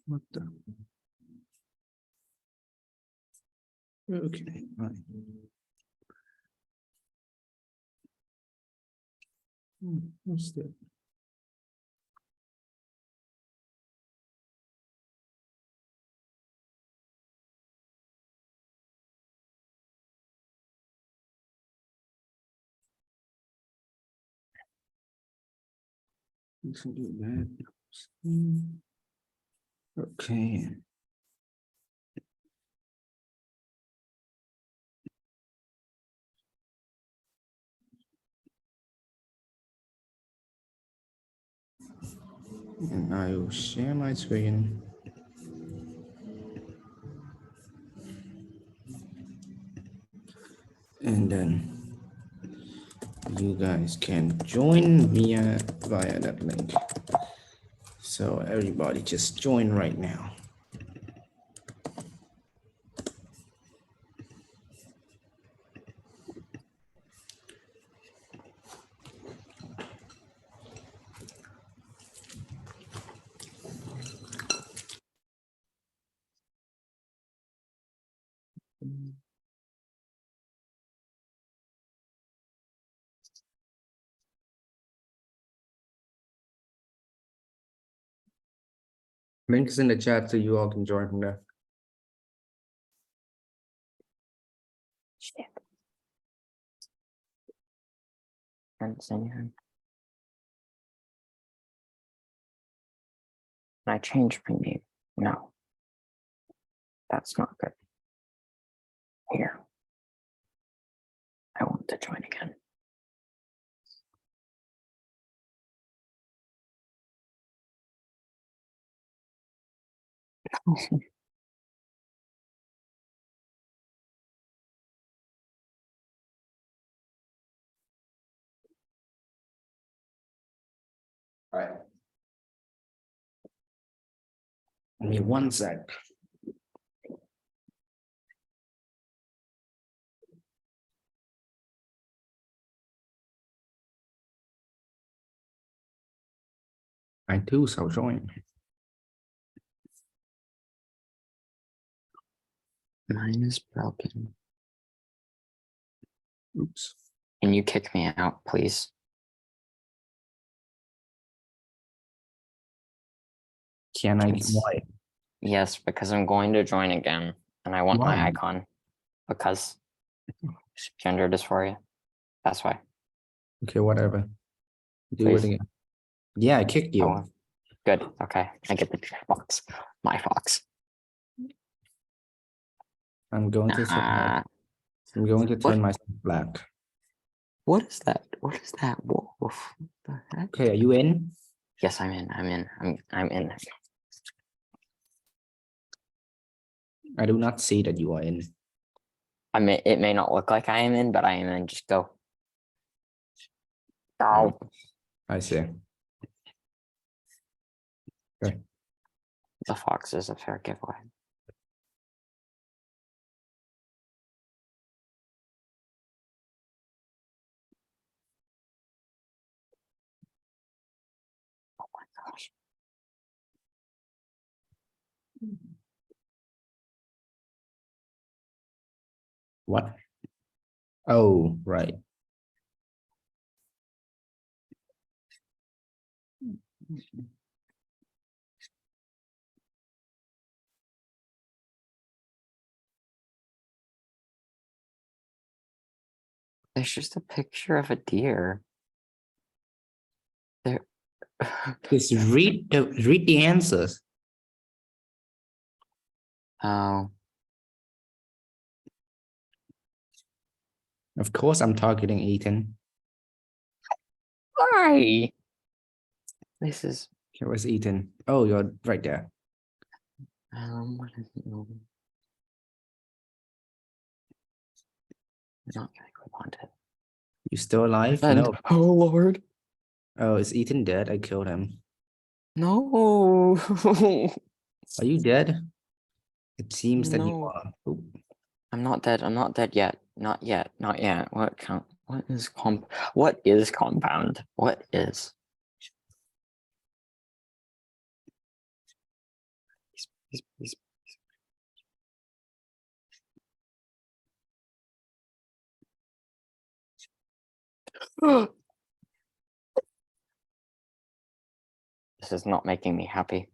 What the? Okay, right. What's that? Let's do that. Okay. And I will share my screen. And then you guys can join via that link. So everybody just join right now. Link is in the chat so you all can join from there. Shit. Can't see anything. Can I change my name? No. That's not good. Here. I want to join again. All right. Give me 1 sec. I too shall join. Mine is broken. Oops. Can you kick me out, please? Can I? Yes. Why? Yes, because I'm going to join again and I want Why? my icon. Because gender dysphoria. That's why. Okay, whatever. Do Please. it again. Yeah, I kicked you. Oh, good. Okay. I get the fox. My fox. I'm going to turn myself black. What is that? What is that? Wolf? What the heck? Okay, are you in? Yes, I'm in. I'm in. I do not see that you are in. I mean, it may not look like I am in, but I am in. Just go. Go. I see. Okay. The fox is a fair giveaway. Oh my gosh. What? Oh, right. There's just a picture of a deer. There. Just read the answers. Oh. Of course, I'm targeting Ethan. Why? This is. Here was Ethan. Oh, you're right there. What is it? I'm not gonna click on it. You still alive? And, No. oh Lord. Oh, is Ethan dead? I killed him. No. Are you dead? It seems that you No. are. Oop. I'm not dead. I'm not dead yet. Not yet. Not yet. What is compound? What is? Please. This is not making me happy.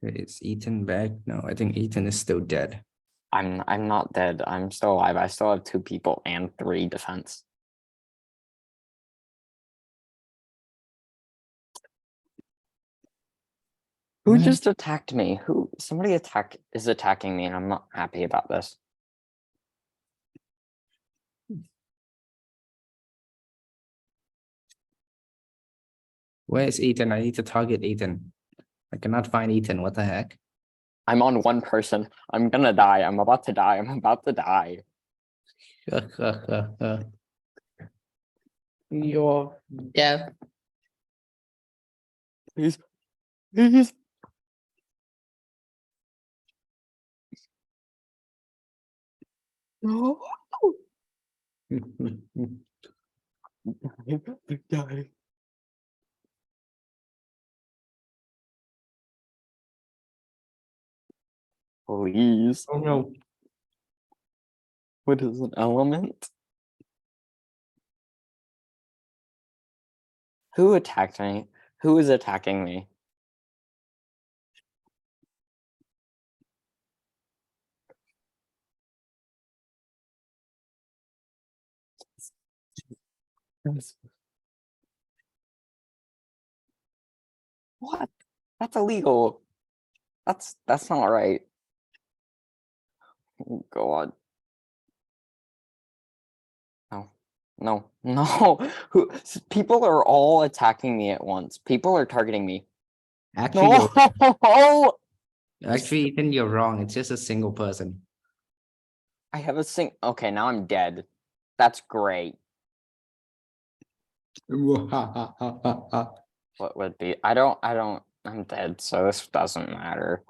Is Ethan back? No, I think Ethan is still dead. I'm not dead. I'm still alive. I still have 2 people and 3 defense. Who What? just attacked me? Somebody is attacking me and I'm not happy about this. Where is Ethan? I need to target Ethan. I cannot find Ethan. What the heck? I'm on 1 person. I'm gonna die. I'm about to die. I'm about to die. You're deaf. Please. Please. No. Die. Please. Oh no. What is an element? Who attacked me? Who is attacking me? What? That's illegal. That's not right. Oh, God. No. No. No. People are all attacking me at once. People are targeting me. Actually, No. actually, Ethan, you're wrong. It's just a single person. I have a okay, now I'm dead. That's great. What would be? I'm dead, so this doesn't matter.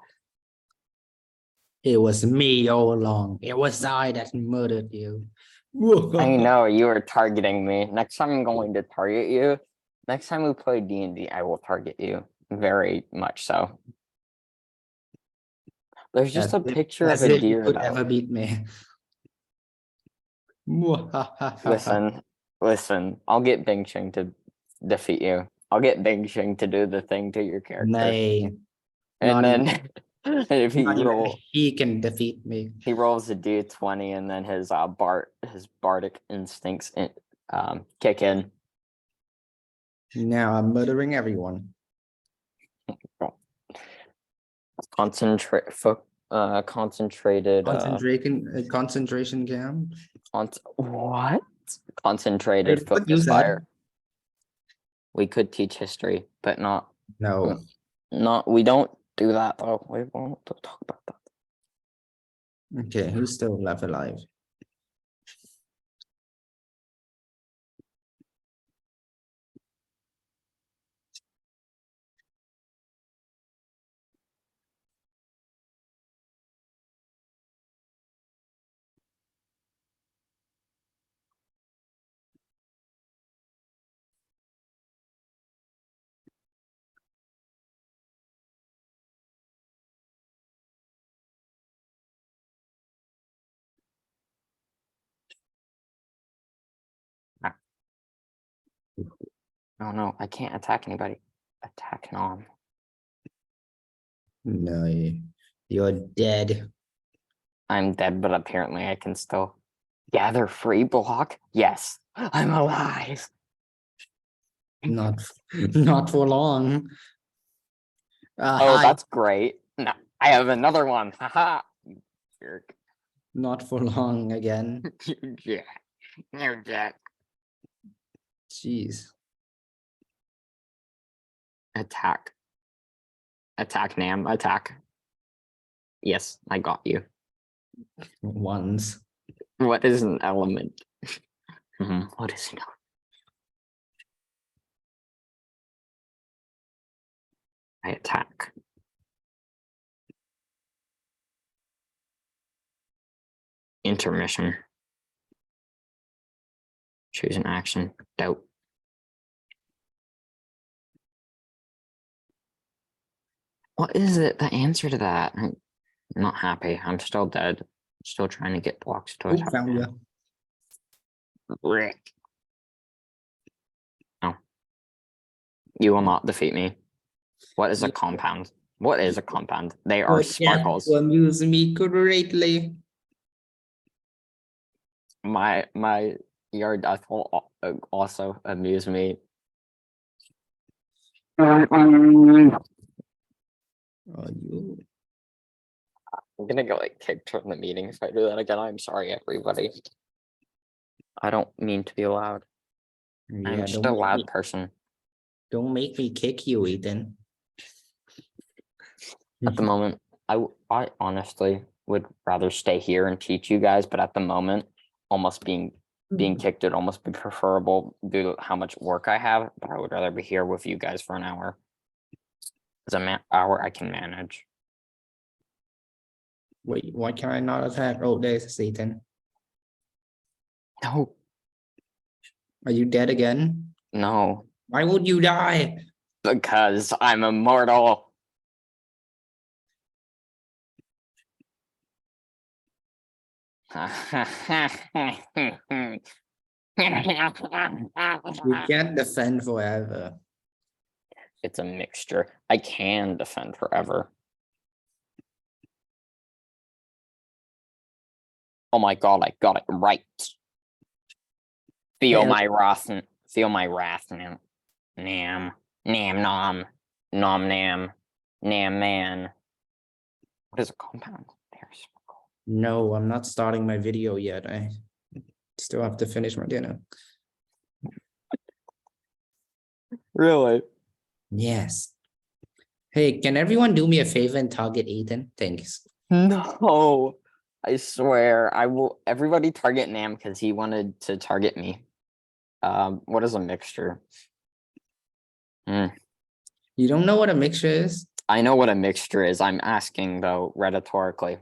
It was me all along. It was I that murdered you. I know you were targeting me. Next time I'm going to target you. Next time we play D&D, I will target you. Very much so. There's just a picture of a you deer could though. ever beat me. Listen, I'll get Bing Ching to defeat you. I'll get Bing Ching to do the thing to your character. Nay, And not then if he not even he can defeat me. he rolls a D20 and then his bardic instincts kick in. Now I'm murdering everyone. Concentrated Concentration camp. What? Concentrated What you focus said? fire. We could teach history, but not. No. We don't do that though. We won't talk about that. Okay, who's still left alive? Oh no, I can't attack anybody. Attack Nom. No, you're dead. I'm dead, but apparently I can still gather free block. Yes, I'm alive. Not for long. Oh, Hi. that's great. No, I have another one. Haha. You jerk. Not for long again. You jack. You're jack. Jeez. Attack. Attack, Nam. Attack. Yes, I got you. Once. What is an element? What is an element? I attack. Intermission. Choose an action. Doubt. What is it? The answer to that? I'm not happy. I'm still dead. Still trying to get blocks to Oh, attack. found you. Rick. Oh. You will not defeat me. What is a Yeah. compound? What is a compound? They are Good cat sparkles. to amuse me greatly. Your death will also amuse me. Oh, you. I'm gonna get like kicked from the meeting if I do that again. I'm sorry, everybody. I don't mean to be loud. Yeah, I'm just a loud person. don't make me kick you, Ethan. At the moment, I honestly would rather stay here and teach you guys, but at the moment, almost being kicked would almost be preferable due to how much work I have, but I would rather be here with you guys for an hour. Because an hour I can manage. Wait, why can I not attack? Oh, there's Ethan. No, Are you dead again? no, Why would you die? because I'm immortal. You can't defend forever. It's a mixture. I can defend forever. Oh my god, I got it right. Feel Hell. my wrath. Feel my wrath now. Nam. Nam nom. Nom nam. Nam man. What is a compound? There's No, I'm not starting my video yet. I still have to finish my dinner. really? Yes. Hey, can everyone do me a favor and target Ethan? Thanks. No. I swear. I will everybody target Nam because he wanted to target me. What is a mixture? You don't know what a mixture is? I know what a mixture is. I'm asking though rhetorically,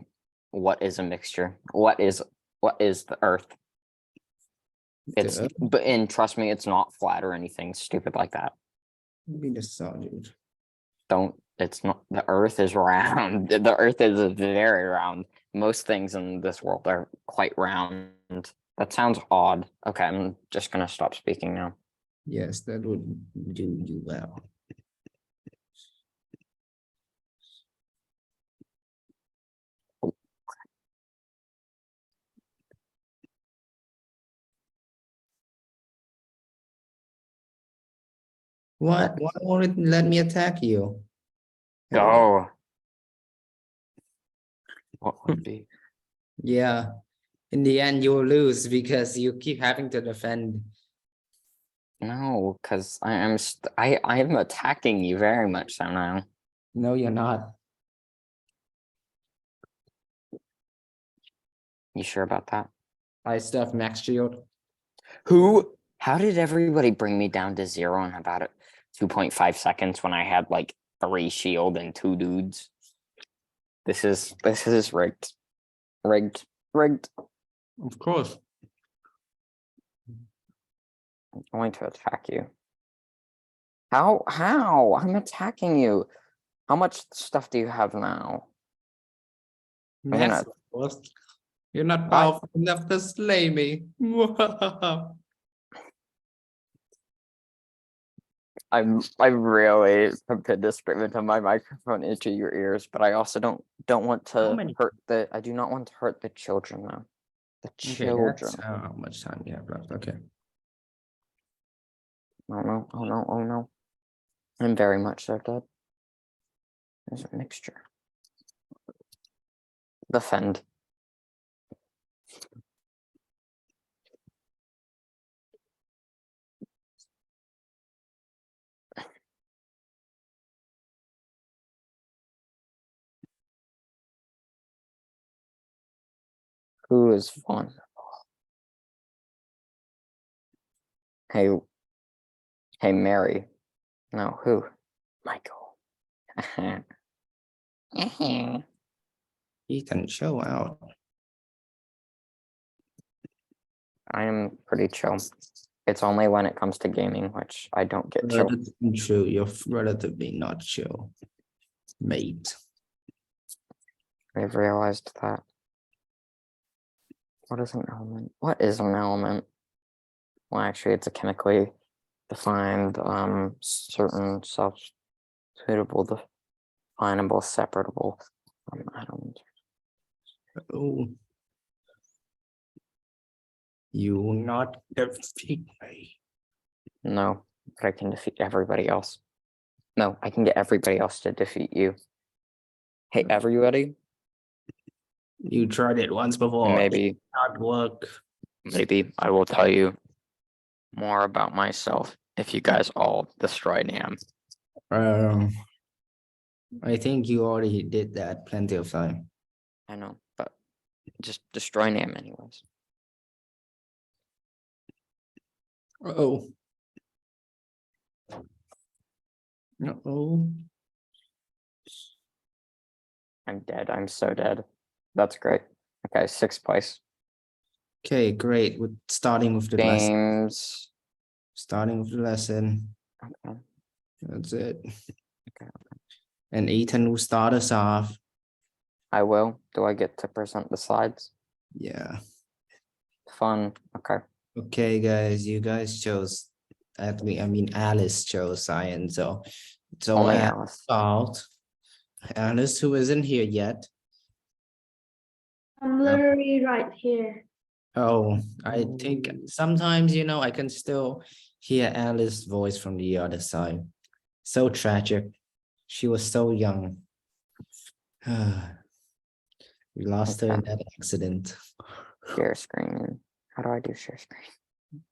what is a mixture? What is the earth? It's but and trust me, it's not flat or anything stupid like that. Be the sergeant. Don't it's not the earth is round. The earth is very round. Most things in this world are quite round. That sounds odd. Okay, I'm just gonna stop speaking now. Yes, that would do you well. What? Why won't it let me attack you? Go. What would be? Yeah. In the end, you'll lose because you keep having to defend. No, because I am attacking you very much so now. No, you're not. You sure about that? I still have max shield. How did everybody bring me down to 0 in about 2.5 seconds when I had like 3 shield and 2 dudes? This is rigged. Rigged. Of course. I'm going to attack you. How? I'm attacking you. How much stuff do you have now? Massive, of course. You're not powerful enough to slay me. I really tempted to scream into my microphone into your ears, but I also don't want to hurt I do not want to hurt the children though. The children. Okay, that's how much time you have left. Okay. Oh no, oh no, oh no. I'm very much so dead. There's a mixture. Defend. Who is vulnerable? Hey, Mary. No, who? Michael. Ethan, show out. I am pretty chill. It's only when it comes to gaming, which I don't get chill. Relatively true. You're relatively not chill, mate. I've realized that. What is an element? What is an element? Well, actually, it's a chemically defined, certain self-suitable, definable, separable element. Oh, you will not defeat me. No, but I can defeat everybody else. No, I can get everybody else to defeat you. Hey, everybody, You tried it once before. maybe, Not work. maybe I will tell you more about myself if you guys all destroy Nam. I think you already did that plenty of time. I know, but just destroy Nam anyways. Oh. Oh. I'm dead. I'm so dead. That's great. Okay, 6th place. Okay, great. We're starting with the lesson. James. Starting with the lesson. Okay. That's it. Okay. And Ethan will start us off. I will. Do I get to present the slides? Yeah. Fun. Okay. Okay, guys, you guys chose, Alice chose science, so it's all Only Alice's Alice. fault. Alice, who isn't here yet. I'm literally right here. Oh, I think sometimes, I can still hear Alice's voice from the other side. So tragic. She was so young. We lost her in that accident. Share screen. How do I do share screen?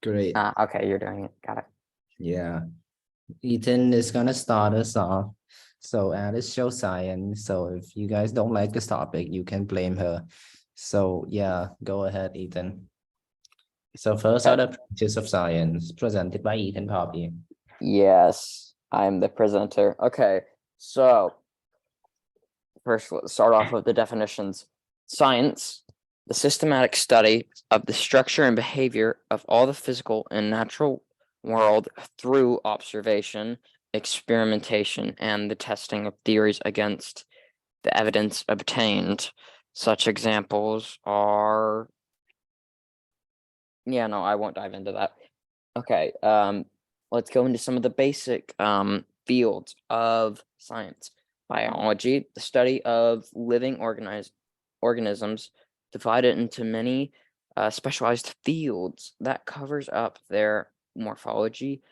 Great. Okay, you're doing it. Got it. Yeah. Ethan is gonna start us off. So Alice shows science. So if you guys don't like this topic, you can blame her. So yeah, go ahead, Ethan. So first are the branches of science presented by Ethan Poppy. Yes, I'm the presenter. Okay, so first let's start off with the definitions. Science, the systematic study of the structure and behavior of all the physical and natural world through observation, experimentation, and the testing of theories against the evidence obtained. Such examples are, yeah, no, I won't dive into that. Okay, let's go into some of the basic fields of science. Biology, the study of living organisms, divided into many specialized fields that covers up their morphology,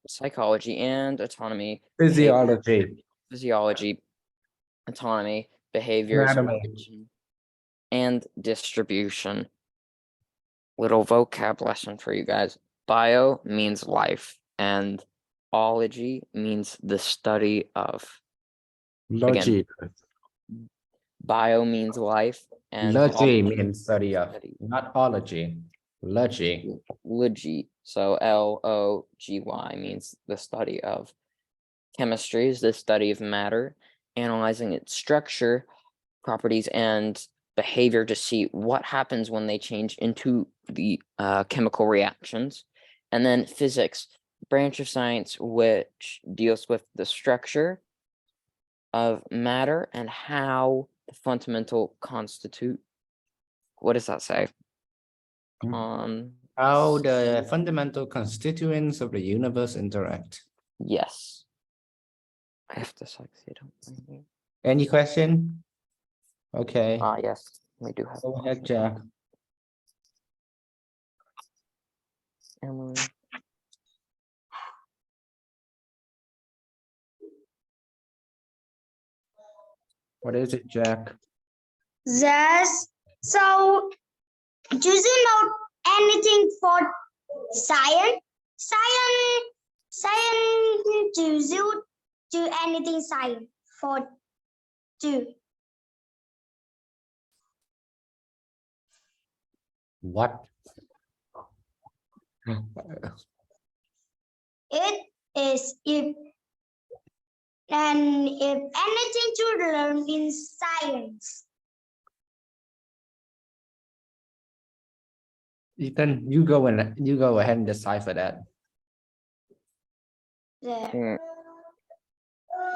psychology, and autonomy. Physiology, autonomy, behaviors, Anatomy. origin, and distribution. Little vocab lesson for you guys. Bio means life, and ology means the study of. Logi. Bio means life, and Logi means study of, study. not ology. Logi. Logy. So Logy means the study of. Chemistry is the study of matter, analyzing its structure, properties, and behavior to see what happens when they change into the chemical reactions. And then physics, branch of science which deals with the structure of matter and how the fundamental constitute. What does that say? How the fundamental constituents of the universe interact. Yes. I have to succeed. Any question? Okay. Yes, we do have. Go ahead, Jack. Emily. What is it, Jack? Yes. So, do you know anything for science? Science, do you do anything science for do? What? It is if anything to learn in science. Ethan, you go ahead and decipher that. There. Mm.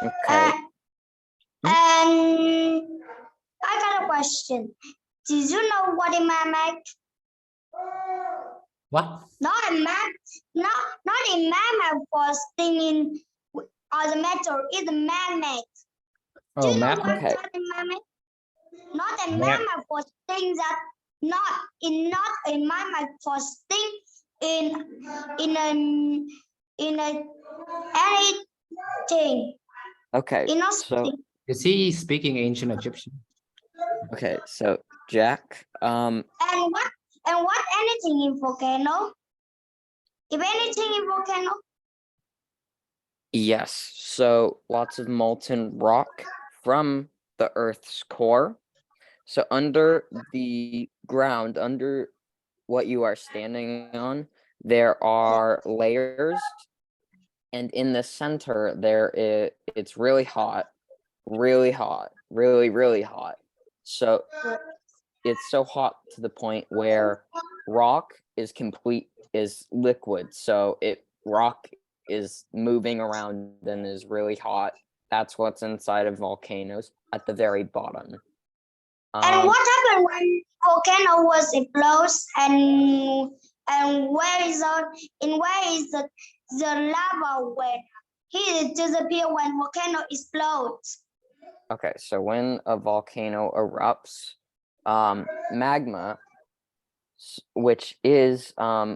Okay. And I got a question. Did you know what a mammoth? What? Not a mammoth was stinging on the metal. It's a mammoth. Do Oh, you know map. what Okay. is a mammoth? Not a Ma- mammoth for sting that not a mammoth for sting in a anything. Okay. In a So sting. Is he speaking ancient Egyptian? okay. So Jack. And what anything in volcano? If anything in volcano, Yes. So lots of molten rock from the Earth's core. So under the ground, under what you are standing on, there are layers, and in the center it's really hot, really hot, really hot. So it's so hot to the point where rock is liquid. So rock is moving around and is really hot. That's what's inside of volcanoes at the very bottom. and what happened when volcano was explodes and where is the lava when he disappear when volcano explodes? Okay, so when a volcano erupts, magma, which is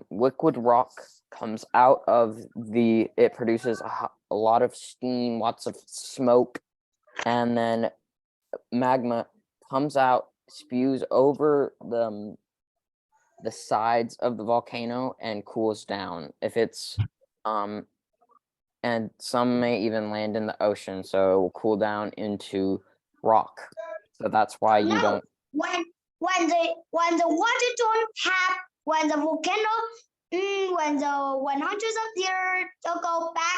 liquid rock, comes out of it produces a lot of steam, lots of smoke, and then magma comes out, spews over the sides of the volcano and cools down. If it's and some may even land in the ocean, so it will cool down into rock. So that's why you No. don't. When the water don't have when the volcano when hundreds of years ago back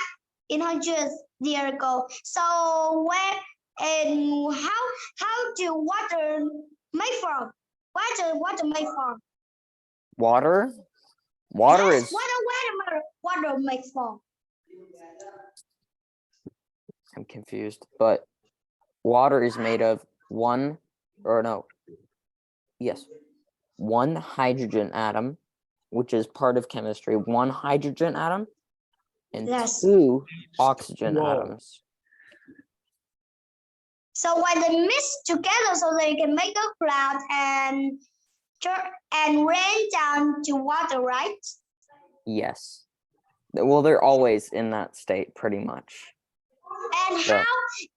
in hundreds years ago. So where and how do water made from? Water made from? Water Yes, is water made from. I'm confused, but water is made of one hydrogen atom, which is part of chemistry, one hydrogen atom and Yes. two oxygen Whoa. atoms. So when they mix together, so they can make a cloud and rain down to water, right? Yes. Well, they're always in that state pretty much. And So-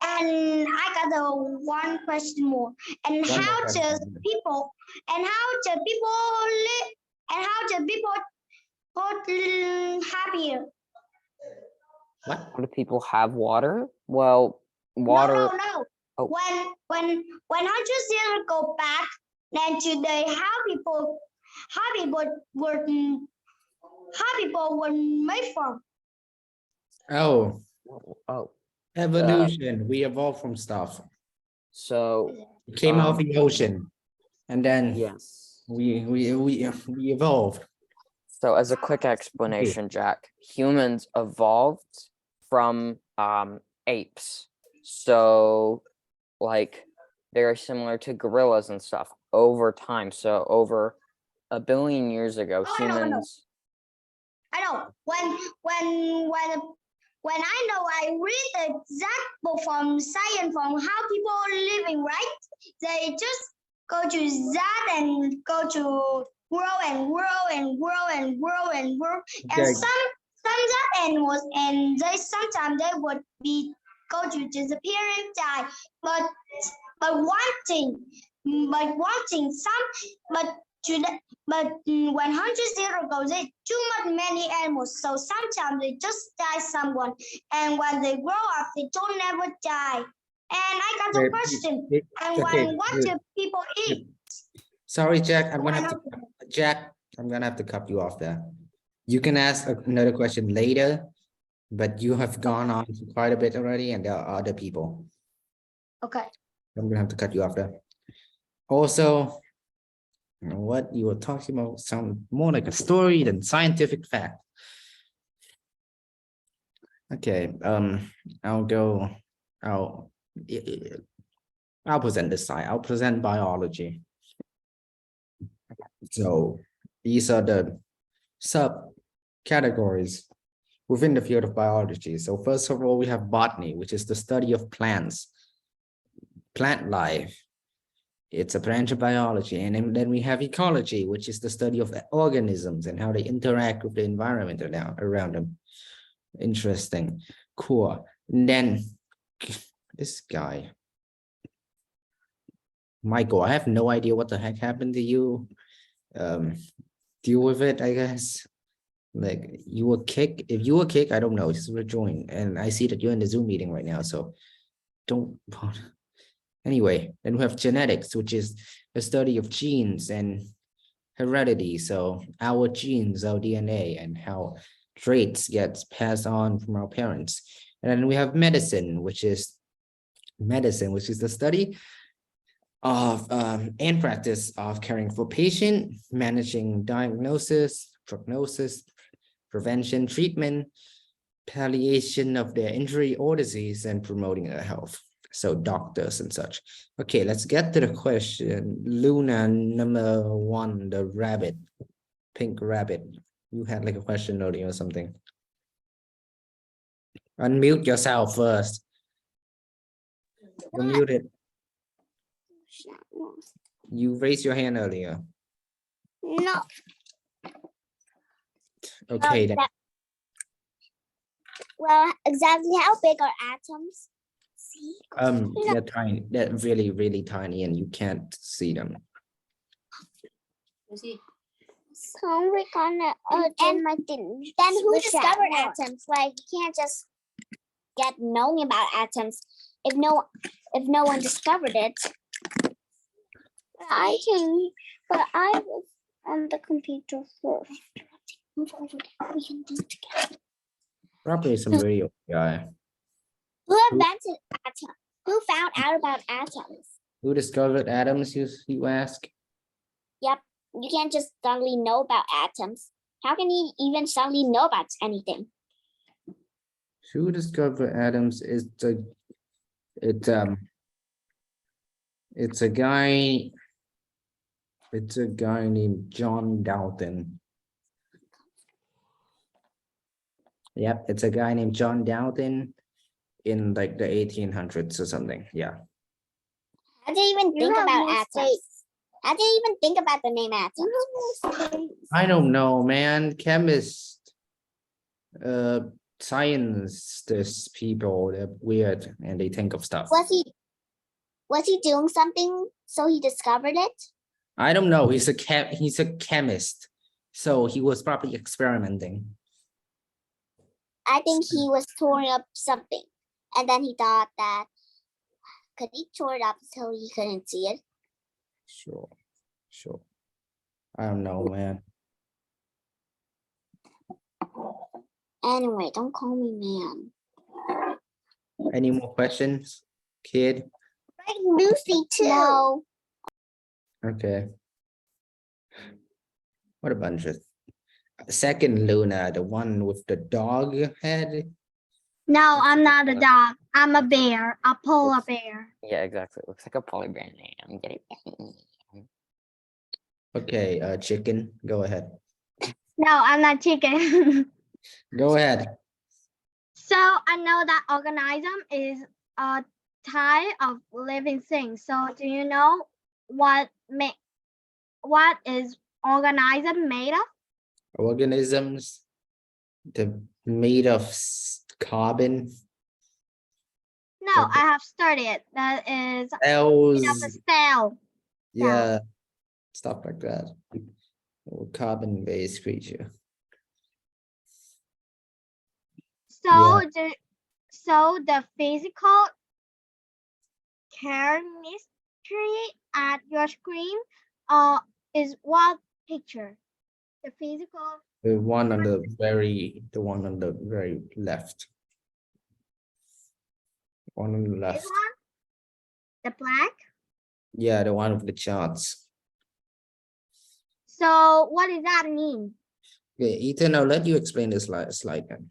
and I got the one question more. And One more how question. does people live and how do people happier? What? How do people have water? Well, water. No. Oh. When hundreds years go back, then today how people were made from? Oh, Oh, evolution. We evolved from stuff. so It came out of Um, the ocean, and then yes. we evolved. So as a quick explanation, Jack, humans evolved from apes. So like very similar to gorillas and stuff over time. So over 1 billion years ago, Oh, I know. humans. I know when I know I read the exact book from science from how people are living, right? They just go to that and go to grow and grow and grow and grow and grow. And Okay. some that animals and they sometimes they would be go to disappear and die. But one thing but 100 years ago, there's too many animals, so sometimes they just die someone, and when they grow up, they don't never die. And I got a question. And what do people eat? Sorry, Jack. I'm gonna have to cut you off there. You can ask another question later, but you have gone on for quite a bit already, and there are other people. Okay. I'm gonna have to cut you off there. Also, What you were talking about sound more like a story than scientific fact. Okay, I'll go, I'll, I'll present this side. I'll present biology. So these are the subcategories within the field of biology. So first of all, we have botany, which is the study of plants, plant life. It's a branch of biology. And then we have ecology, which is the study of organisms and how they interact with the environment around them. Interesting. Cool. And then this guy, Michael, I have no idea what the heck happened to you. Deal with it, I guess. Like you were kicked. If you were kicked, I don't know. Just rejoin. And I see that you're in the Zoom meeting right now. So don't. Anyway, then we have genetics, which is the study of genes and heredity. So our genes, our DNA, and how traits gets passed on from our parents. And then we have medicine, which is the study of and practice of caring for patient, managing diagnosis, prognosis, prevention, treatment, palliation of their injury or disease, and promoting their health. So doctors and such. Okay, let's get to the question. Luna, number 1, the rabbit, pink rabbit. You had like a question earlier or something. Unmute yourself first. You're muted. You raised your hand earlier. No. Okay, then. Well, exactly how big are atoms? See? They're tiny. They're really, really tiny, and you can't see them. So we're gonna then who discovered atoms? Like you can't just get knowing about atoms if no one discovered it. I was on the computer first. Move over there. We can do it together. Probably some very old guy. Who invented atoms? Who found out about atoms? Who discovered atoms, you ask? Yep. You can't just suddenly know about atoms. How can you even suddenly know about anything? Who discovered atoms is it's a guy named John Dalton. Yep, it's a guy named John Dalton in like the 1800s or something. Yeah. How do you even think about atoms? How do you even think about the name atoms? I don't know, man. Chemists, scientists, people, they're weird and they think of stuff. Was he doing something so he discovered it? I don't know. He's a chemist, so he was probably experimenting. I think he was touring up something, and then he thought that could he tore it up so he couldn't see it? Sure. I don't know, man. Anyway, don't call me man. Any more questions, kid? Like Lucy too. No. Okay. What a bunch of second Luna, the one with the dog head. No, I'm not a dog. I'm a bear, a polar bear. Yeah, exactly. It looks like a polar bear. I'm getting. Okay, chicken, go ahead. No, I'm not chicken. Go ahead. So I know that organism is a type of living thing. So do you know what is organism made of? Organisms, they're made of carbon. No, Okay. I have studied it. That is Cells. made of a cell. Yeah, stuff like that. Carbon-based creature. So Yeah. the physical chemistry at your screen is what picture? The physical. The one on the very left. One on the This left. one? The black? Yeah, the one with the charts. So what does that mean? Okay, Ethan, I'll let you explain this slide then.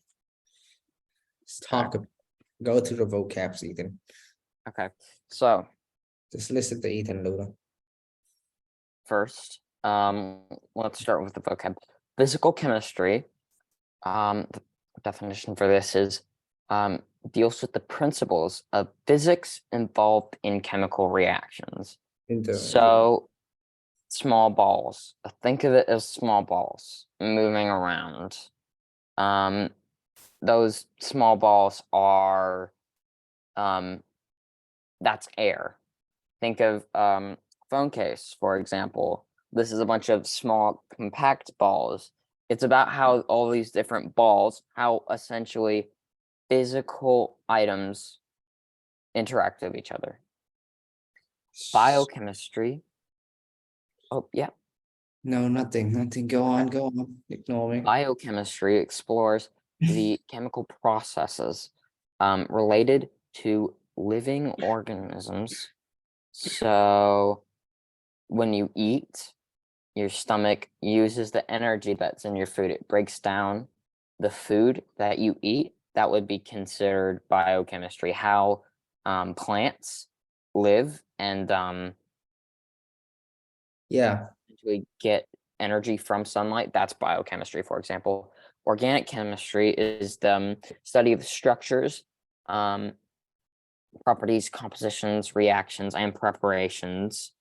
Let's talk, go through the vocabs, Ethan. Okay, so Just listen to Ethan, Luna. first, let's start with the vocab. Physical chemistry. The definition for this is deals with the principles of physics involved in chemical reactions. So small balls. Think of it as small balls moving around. Those small balls are that's air. Think of phone case, for example. This is a bunch of small compact balls. It's about how all these different balls, how essentially physical items interact with each other. Biochemistry. Oh, yeah. No, nothing. Go on. Ignore me. Biochemistry explores the chemical processes related to living organisms. So when you eat, your stomach uses the energy that's in your food. It breaks down the food that you eat. That would be considered biochemistry, how plants live and Yeah, actually get energy from sunlight. That's biochemistry, for example. Organic chemistry is the study of structures, properties, compositions, reactions, and preparations.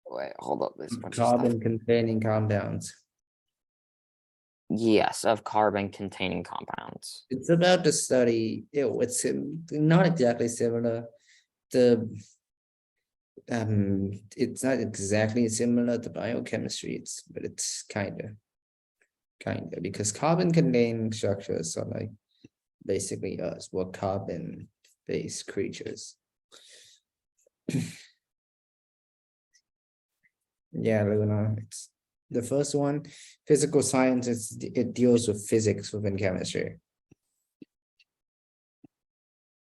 Wait, hold up. There's a bunch of stuff. carbon-containing compounds. Yes, of carbon-containing compounds. It's about the study. It's not exactly similar. It's not exactly similar to biochemistry. But it's kind of because carbon-containing structures are like basically us. We're carbon-based creatures. Yeah, Luna. It's the first one. Physical science. It deals with physics within chemistry.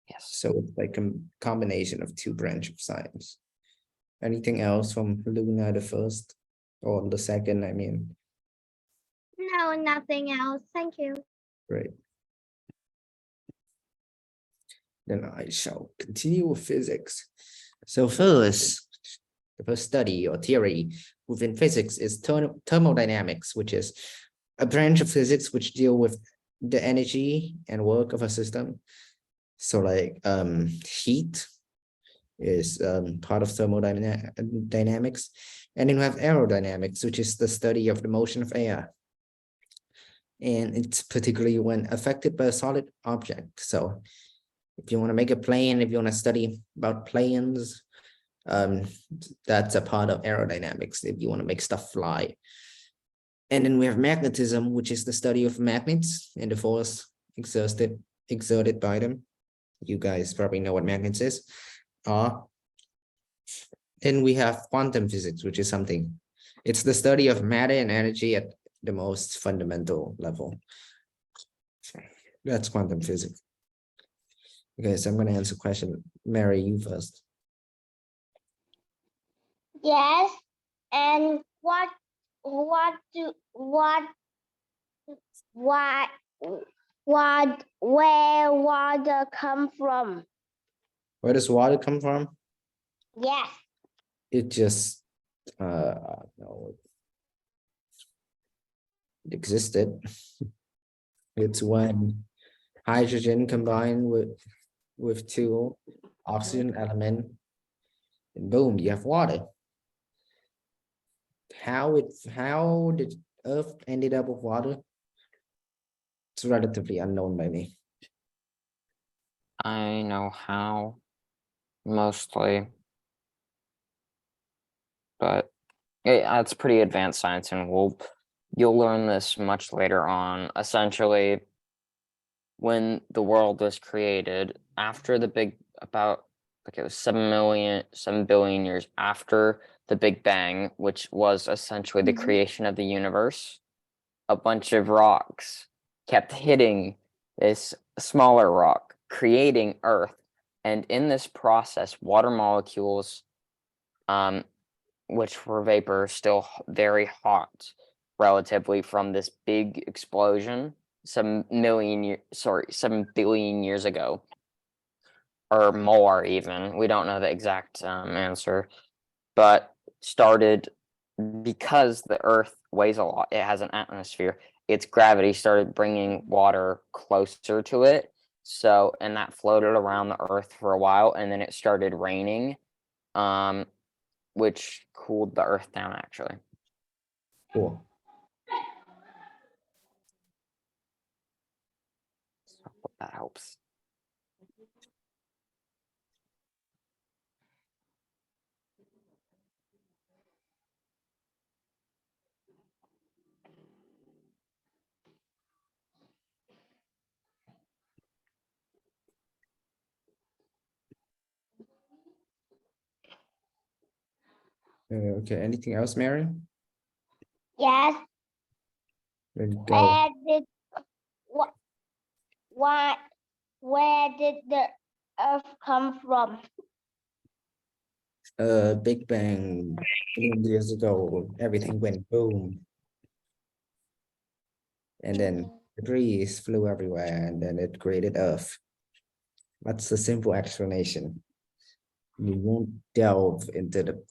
Yes. So it's like a combination of two branches of science. Anything else from Luna the first or the second? I mean, No, nothing else. Thank you. great. Then I shall continue with physics. So first, the first study or theory within physics is thermodynamics, which is a branch of physics which deal with the energy and work of a system. So like heat is part of thermodynamics. And then we have aerodynamics, which is the study of the motion of air. And it's particularly when affected by a solid object. So if you want to make a plane, if you want to study about planes, that's a part of aerodynamics if you want to make stuff fly. And then we have magnetism, which is the study of magnets and the force exerted by them. You guys probably know what magnets is. Then we have quantum physics, which is something. It's the study of matter and energy at the most fundamental level. That's quantum physics. Okay, so I'm going to answer question. Mary, you first. Yes. And why where water come from? Where does water come from? Yes. It just no, it existed. It's when hydrogen combined with two oxygen element, and boom, you have water. How did Earth ended up with water? It's relatively unknown by me. I know how, mostly, but it's pretty advanced science, and you'll learn this much later on. Essentially, when the world was created, after the big, about like it was 7 billion years after the Big Bang, which was essentially the creation of the universe, a bunch of rocks kept hitting this smaller rock, creating Earth. And in this process, water molecules which were vapor, still very hot relatively from this big explosion 7 billion years ago, or more even. We don't know the exact answer, but started because the Earth weighs a lot. It has an atmosphere. Its gravity started bringing water closer to it. So, and that floated around the Earth for a while, and then it started raining, which cooled the Earth down actually. Cool. So hope that helps. Okay, anything else, Mary? Yes. There you go. Where did the Earth come from? Big Bang, billion years ago, everything went boom. And then debris flew everywhere, and then it created Earth. That's the simple explanation. We won't delve into the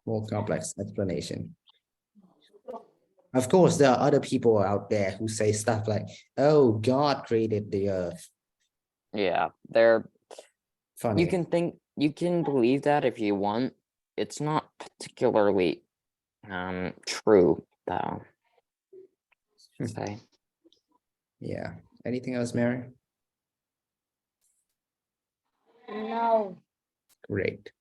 more complex explanation. Of course, there are other people out there who say stuff like, oh, God created the Earth. Yeah, they're Funny. you can believe that if you want. It's not particularly true though. Okay. Yeah. Anything else, Mary? No. Great.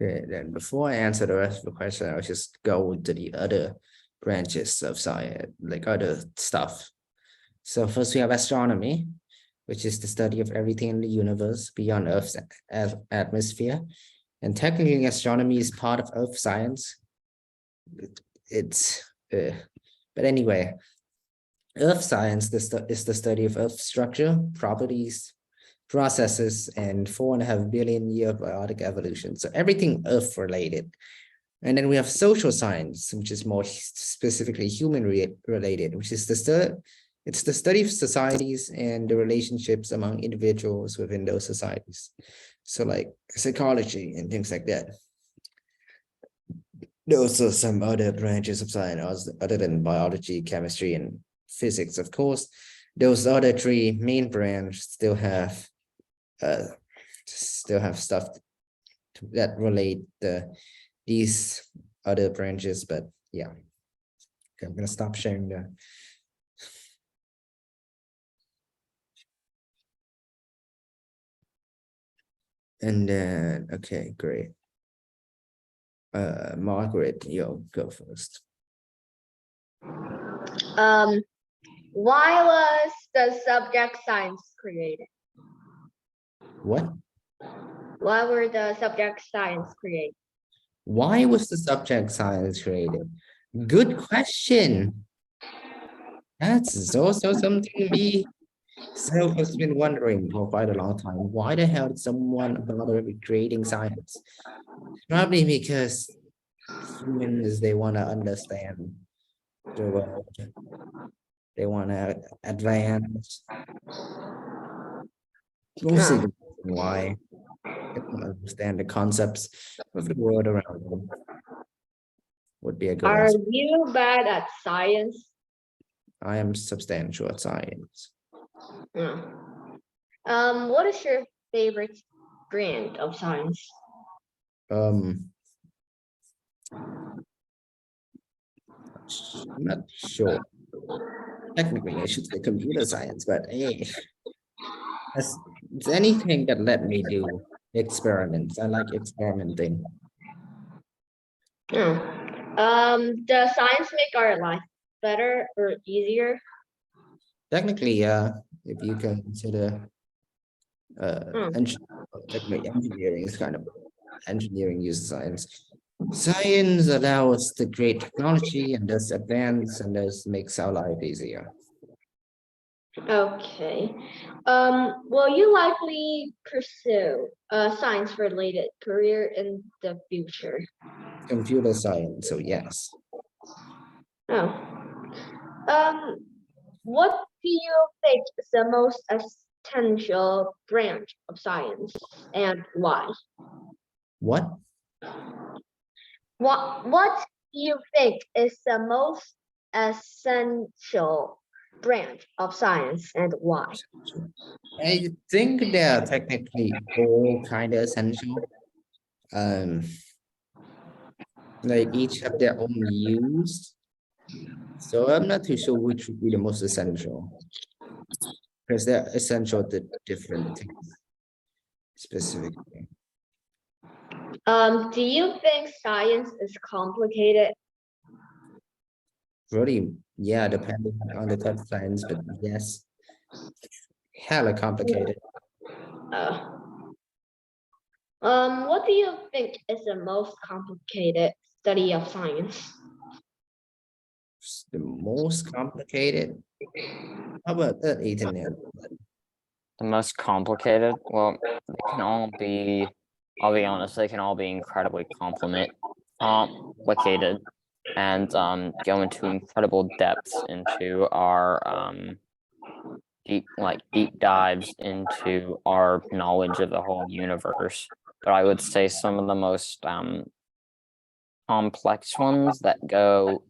Okay, then before I answer the rest of the question, I'll just go to the other branches of science, like other stuff. So first we have astronomy, which is the study of everything in the universe beyond Earth's atmosphere. And technically, astronomy is part of Earth science. But anyway, Earth science is the study of Earth structure, properties, processes, and 4.5 billion year of biotic evolution. So everything Earth related. And then we have social science, which is more specifically human related, which is it's the study of societies and the relationships among individuals within those societies. So like psychology and things like that. Those are some other branches of science other than biology, chemistry, and physics, of course. Those other three main branches still have stuff that relate these other branches, but yeah. Okay, I'm gonna stop sharing the and then okay, great. Margaret, you'll go first. Why was the subject science created? What? Why were the subject science created? Why was the subject science created? Good question. That's also something me self has been wondering for quite a long time. Why the hell did someone bother with creating science? Probably because humans, they want to understand the world. They want to advance. Mostly the reason why they want to understand the concepts of the world around them. Would be a good Are answer. you bad at science? I am substantial at science. What is your favorite brand of science? I'm not sure. Technically, I should say computer science, but hey, it's anything that let me do experiments. I like experimenting. Does science make our life better or easier? Technically, if you consider technically engineering is kind of engineering uses science. Science allows us to create technology and thus advance and thus makes our life easier. Okay. Will you likely pursue a science-related career in the future? Computer science, so yes. Oh. What do you think is the most essential branch of science and why? What? What do you think is the most essential branch of science and why? I think they are technically all kind of essential. Um, like each have their own use. So I'm not too sure which would be the most essential. Because they're essential to different things specifically. Do you think science is complicated? Really, yeah, depending on the type of science, but yes. Hella complicated. What do you think is the most complicated study of science? The most complicated. How about that, Ethan? The most complicated, well, they can all be, I'll be honest, they can all be incredibly complicated and go into incredible depths into our deep dives into our knowledge of the whole universe. But I would say some of the most complex ones that go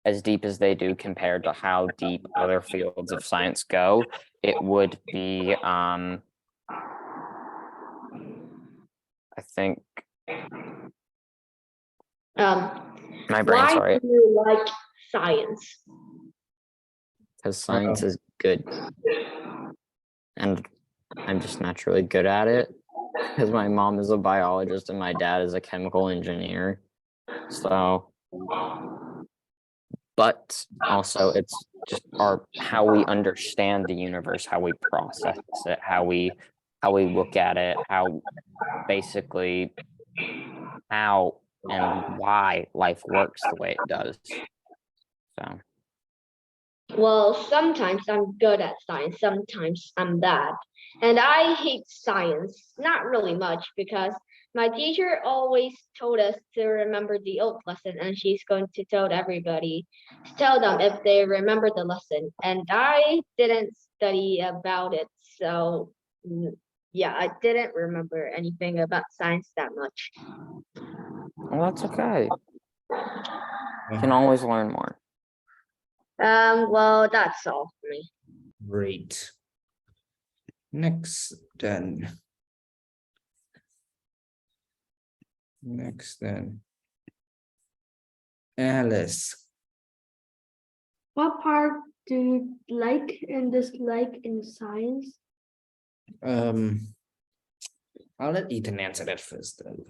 as deep as they do compared to how deep other fields of science go, it would be I think my brain, Why sorry, do you like science? because science is good. And I'm just naturally good at it because my mom is a biologist and my dad is a chemical engineer. So, but also it's just how we understand the universe, how we process it, how we look at it, how basically how and why life works the way it does. So Well, sometimes I'm good at science, sometimes I'm bad. And I hate science, not really much, because my teacher always told us to remember the old lesson, and she's going to tell everybody to tell them if they remember the lesson. And I didn't study about it, so yeah, I didn't remember anything about science that much. well, that's okay. You can always learn more. Well, that's all for me. Great. Next then. Alice. What part do you like and dislike in science? I'll let Ethan answer that first then.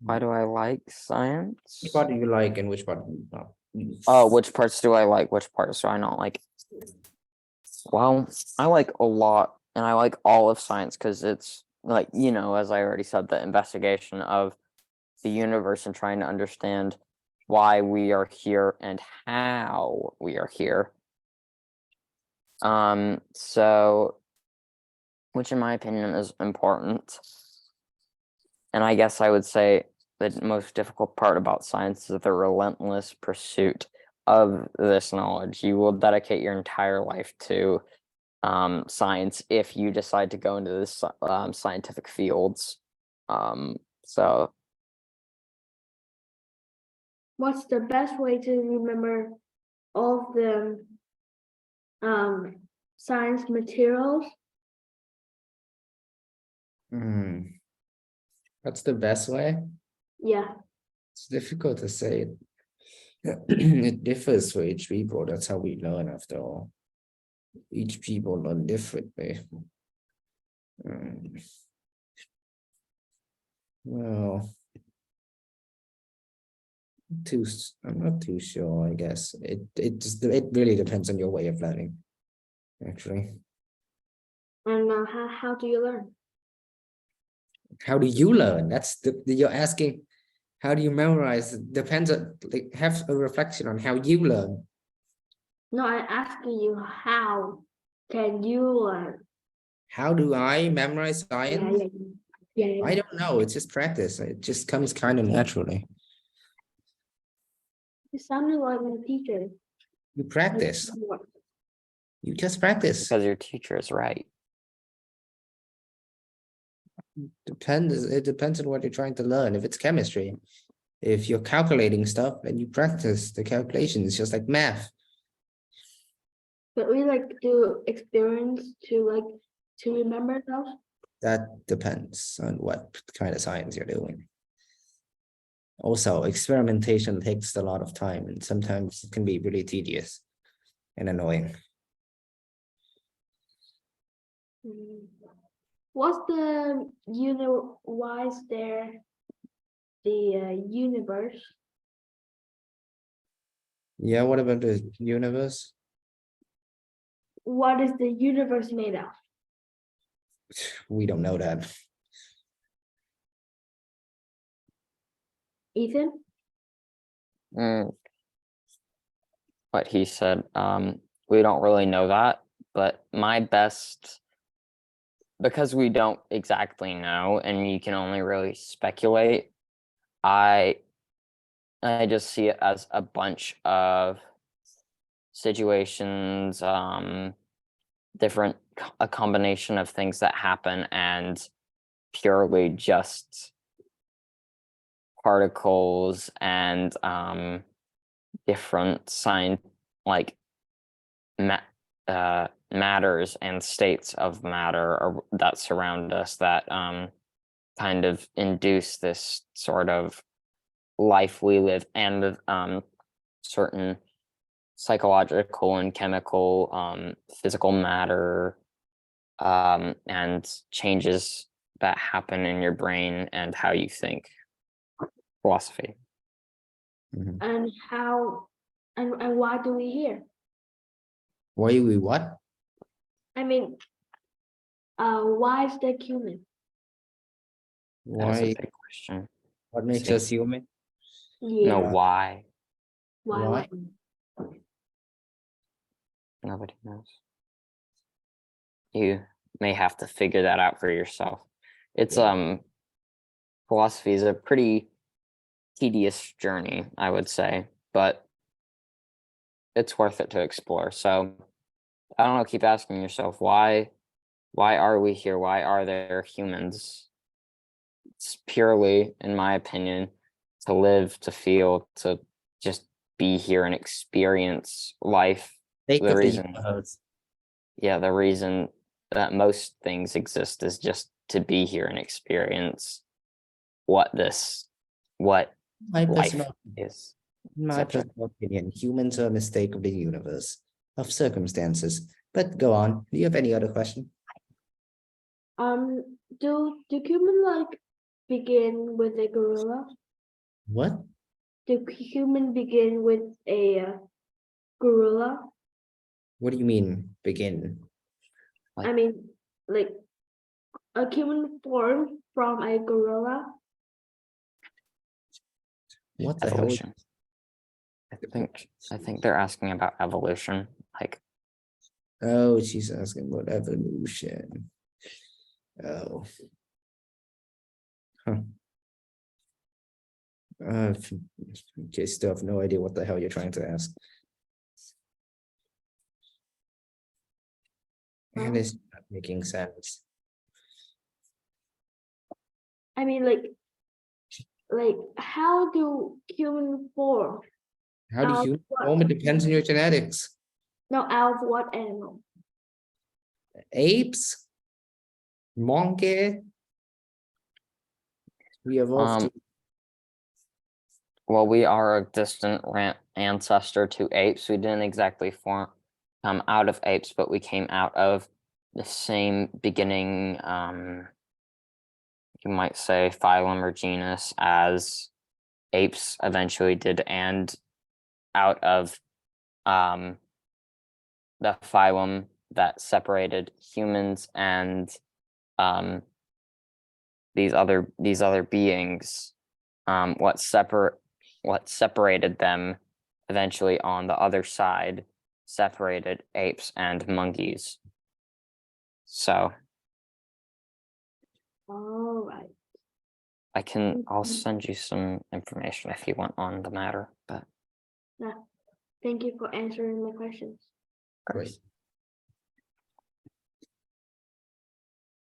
Why do I like science? Which part do you like and which part do you not? Oh, which parts do I like? Which parts do I not like? Well, I like a lot, and I like all of science because it's like, you know, as I already said, the investigation of the universe and trying to understand why we are here and how we are here. So, which in my opinion is important. And I guess I would say the most difficult part about science is the relentless pursuit of this knowledge. You will dedicate your entire life to science if you decide to go into this scientific fields. So What's the best way to remember all of the science materials? That's the best way. Yeah. It's difficult to say. It differs for each people. That's how we learn after all. Each people learn differently. Well, I'm not too sure, I guess. It really depends on your way of learning, actually. And how do you learn? How do you learn? You're asking, how do you memorize? It depends on, like, have a reflection on how you learn. No, I'm asking you, how can you learn? How do I memorize Yeah, science? yeah. I don't know. It's just practice. It just comes kind of naturally. You sounded like a teacher. You practice. You just practice. Because your teacher is right. Depends. It depends on what you're trying to learn. If it's chemistry, if you're calculating stuff and you practice the calculations, just like math. But we like do experience to remember those. That depends on what kind of science you're doing. Also, experimentation takes a lot of time and sometimes it can be really tedious and annoying. What's the why is there the universe? Yeah, what about the universe? What is the universe made of? We don't know that. Ethan? What he said, we don't really know that, but my best, because we don't exactly know and you can only really speculate, I just see it as a bunch of situations, a combination of things that happen and purely just particles and different matters and states of matter that surround us that kind of induce this sort of life we live, and certain psychological and chemical physical matter and changes that happen in your brain and how you think. Philosophy. Mhm. And how and why do we hear? Why we what? I mean, why is there human? That's a Why? big question. What makes See. us human? No, Yeah. why? Why? Nobody knows. You may have to figure that out for yourself. It's philosophy is a pretty tedious journey, I would say, but it's worth it to explore. So I don't know, keep asking yourself why are we here? Why are there humans? It's purely, in my opinion, to live, to feel, to just be here and experience life. Sake The of the reason, universe. yeah, the reason that most things exist is just to be here and experience what My life personal, is. in my Etc. personal opinion, humans are a mistake of the universe, of circumstances. But go on. Do you have any other question? Do human like begin with a gorilla? What? Do human begin with a gorilla? What do you mean begin? I mean, like a human form from a gorilla. What the hell? Evolution. I think they're asking about evolution. Like, Oh, she's asking about evolution. Oh. Huh. Okay, still have no idea what the hell you're trying to ask. And it's not making sense. I mean, like how do human form? How do you what? form? It depends on your genetics. No, out of what animal? Apes? Monkey? We evolved. well, we are a distant ancestor to apes. We didn't exactly come out of apes, but we came out of the same beginning, you might say, phylum or genus as apes eventually did, and out of the phylum that separated humans and these other beings, what separated them eventually on the other side separated apes and monkeys. So All right. I'll send you some information if you want on the matter, but Thank you for answering my questions. Great.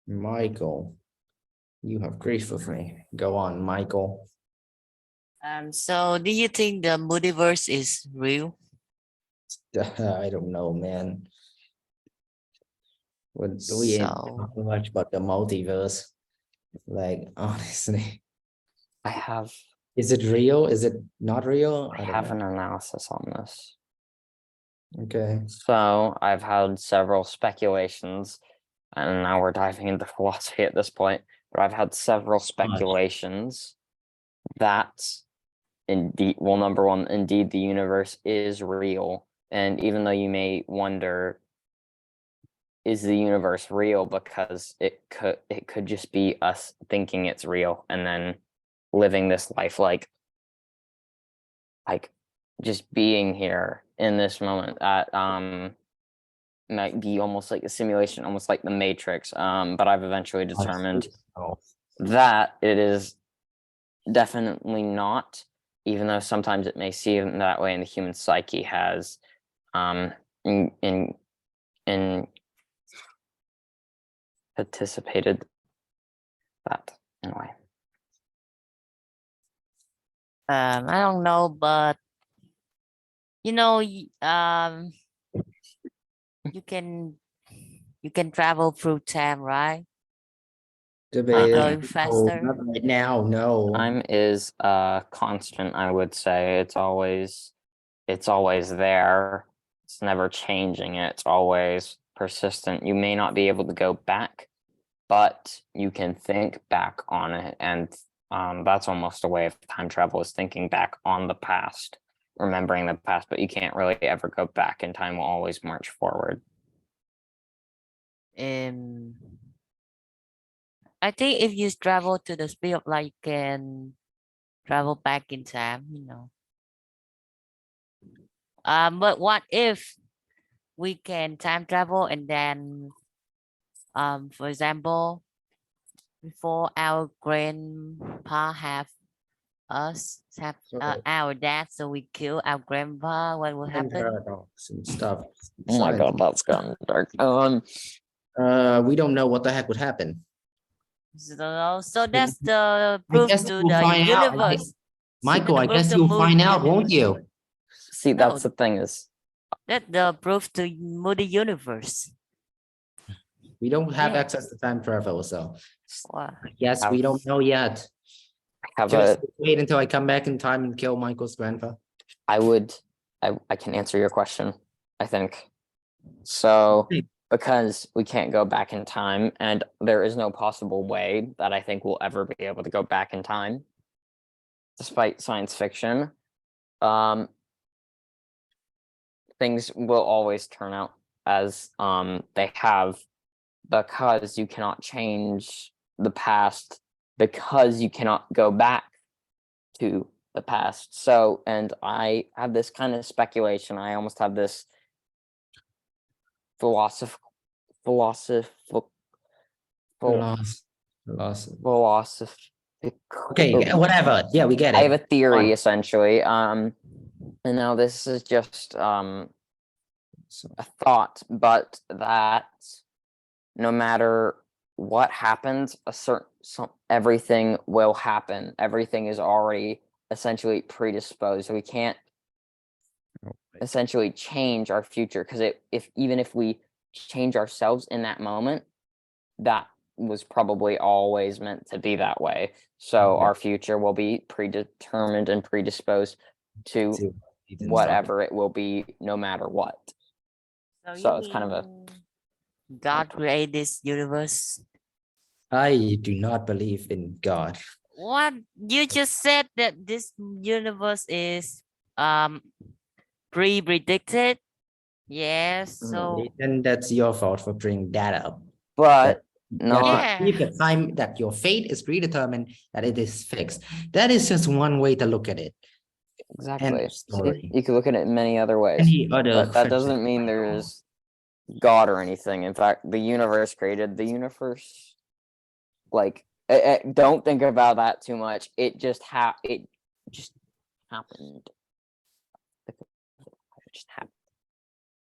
Michael, you have grief with me. Go on, Michael. So do you think the multiverse is real? I don't know, man. What we ain't So- talking much about the multiverse. Like, honestly, is it real? Is it not real? I don't have know. an analysis on this. Okay. So I've had several speculations, and now we're diving into philosophy at this point, but I've had several speculations that indeed, well, number one, indeed the universe is real. And even though you may wonder, is the universe real? Because it could just be us thinking it's real and then living this life like just being here in this moment that might be almost like a simulation, almost like the Matrix. But I've eventually determined Oh, that it is definitely not, even though sometimes it may seem that way, and the human psyche has in participated that in a way. I don't know, but you know, you can travel through time, right? debate. Going No, faster. not right now, no. Time is constant, I would say. It's always there. It's never changing. It's always persistent. You may not be able to go back, but you can think back on it, and that's almost a way of time travel, is thinking back on the past, remembering the past, but you can't really ever go back, and time will always march forward. I think if you travel to the speed of light, you can travel back in time, you know. But what if we can time travel and then, for example, before our grandpa have our dad, so we kill our grandpa, what will And happen? paradox and stuff. Oh my Science. god, that's gone dark. We don't know what the heck would happen. So that's the proof guess to we'll the find out, universe. Michael, I the proof guess to you'll move find out, won't universe. you? See, No. that's the thing is, That's the proof to multi universe. We don't have Yeah. access to time travel, so Wow. yes, we don't know yet. have Just a wait until I come back in time and kill Michael's grandpa. I can answer your question, I think. So, Okay. because we can't go back in time, and there is no possible way that I think we'll ever be able to go back in time, despite science fiction, things will always turn out as they have, because you cannot change the past, because you cannot go back to the past. So, and I have this kind of speculation. I almost have this philosophical Okay, whatever. Yeah, we get it. I have a theory Fine. essentially. And now this is just a thought, but that no matter what happens, everything will happen. Everything is already essentially predisposed. So we can't essentially change our future, because even if we change ourselves in that moment, that was probably always meant to be that way. So Okay. our future will be predetermined and predisposed to To- whatever it will be, no matter what. So it's kind of a God created this universe. I do not believe in God. What you just said that this universe is pre-predicted. Yes. So Then that's your fault for bringing that up. but That no, Yeah. believe that time that your fate is predetermined, that it is fixed. That is just one way to look at it. Exactly. See, story. you could look at it in many other ways. Any other But that friendship doesn't mean might know? there's God or anything. In fact, the universe created the universe. Like, don't think about that too much. It just happened. It just happened.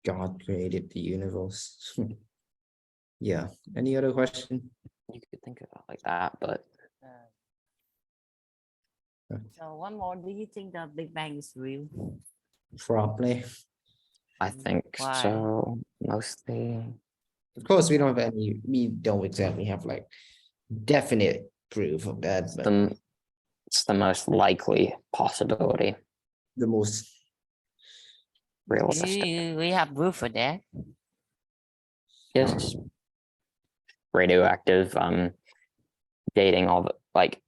God created the universe. Yeah. Any other question? You could think of it like that, but So one more, do you think the Big Bang is real? Probably. I think Why? so. Mostly. Of course, we don't have any. We don't exactly have like definite proof of that, but It's the most likely possibility. the most. Realistic. We have proof for that. Yes. Radioactive, dating all the like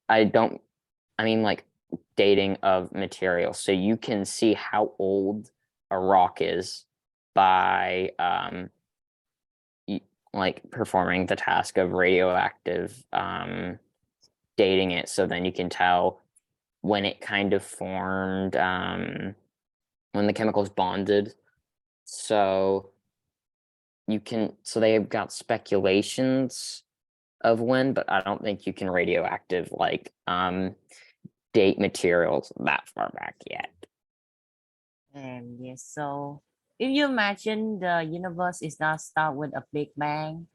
dating of materials. So you can see how old a rock is by like performing the task of radioactive dating it. So then you can tell when it kind of formed, when the chemicals bonded. So they've got speculations of when, but I don't think you can radioactive like date materials that far back yet. And yes, so if you imagine the universe is not start with a Big Bang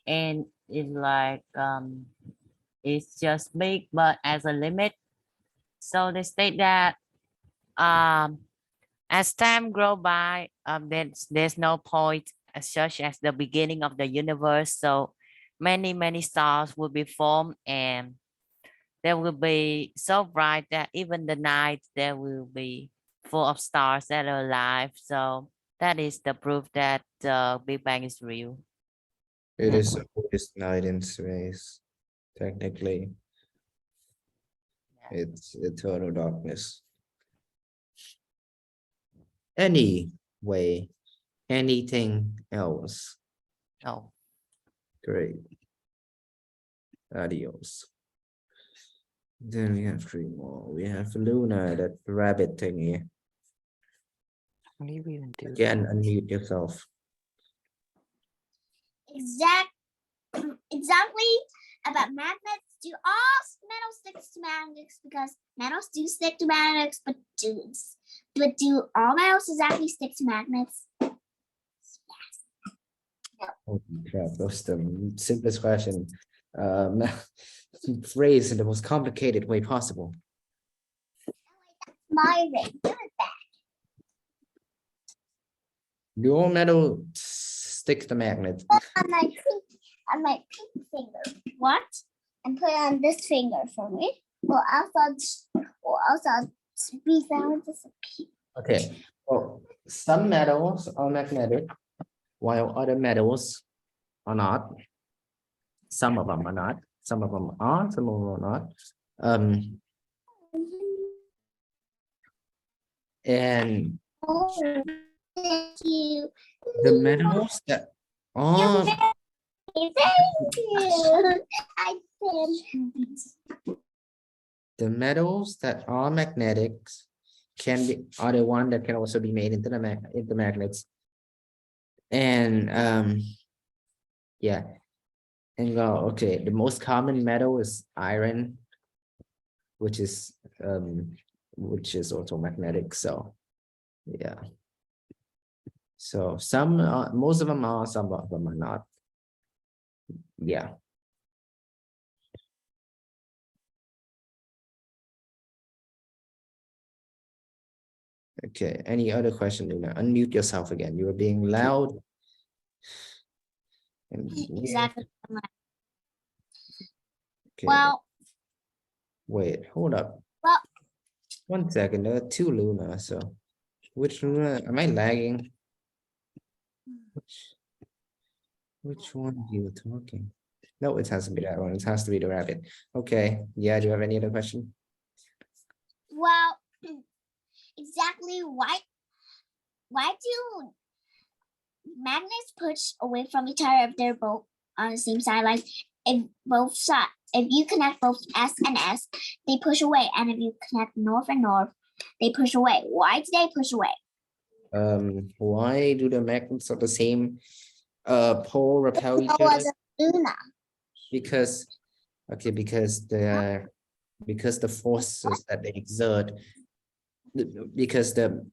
and it's like it's just big but as a limit. So they state that as time grow by, there's no point as such as the beginning of the universe. So many stars will be formed and there will be so bright that even the night there will be full of stars that are alive. So that is the proof that the Big Bang is real. It is the oldest night in space. Technically, it's eternal darkness. Anyway, anything else? No. Great. Adios. Then we have 3 more. We have Luna, that rabbit thingy. What do you even do? Again, unmute yourself. Exactly about magnets. Do all metal sticks to magnets? Because metals do stick to magnets, but do all metals exactly stick to magnets? Holy crap, that's the simplest question. Phrased in the most complicated way possible. My ring. Give it back. Do all metal stick to magnets? On my pink finger. What? And put it on this finger for me. Or also be found disappear. Okay, well, some metals are magnetic, while other metals are not. Some of them are not. Some of them are, some of them are not. And Oh, thank you. the metals that are Thank you. I said. the metals that are magnetics are the one that can also be made into the magnets. And yeah. And okay, the most common metal is iron, which is also magnetic. So yeah. So most of them are, some of them are not. Yeah. Okay, any other question, Luna? Unmute yourself again. You were being loud. Exactly. Okay. Well, Wait, hold up. Well- 1 second, there are 2 Luna, so which Luna am I lagging? Which one are you talking? No, it has to be that one. It has to be the rabbit. Okay. Yeah, do you have any other question? well, exactly why do magnets push away from each other if they're both on the same side? Like if you connect both S and S, they push away, and if you connect north and north, They push away. Why do they push away? Why do the magnets of the same pole repel each There was other? a Luna. Because because the forces that they exert, because the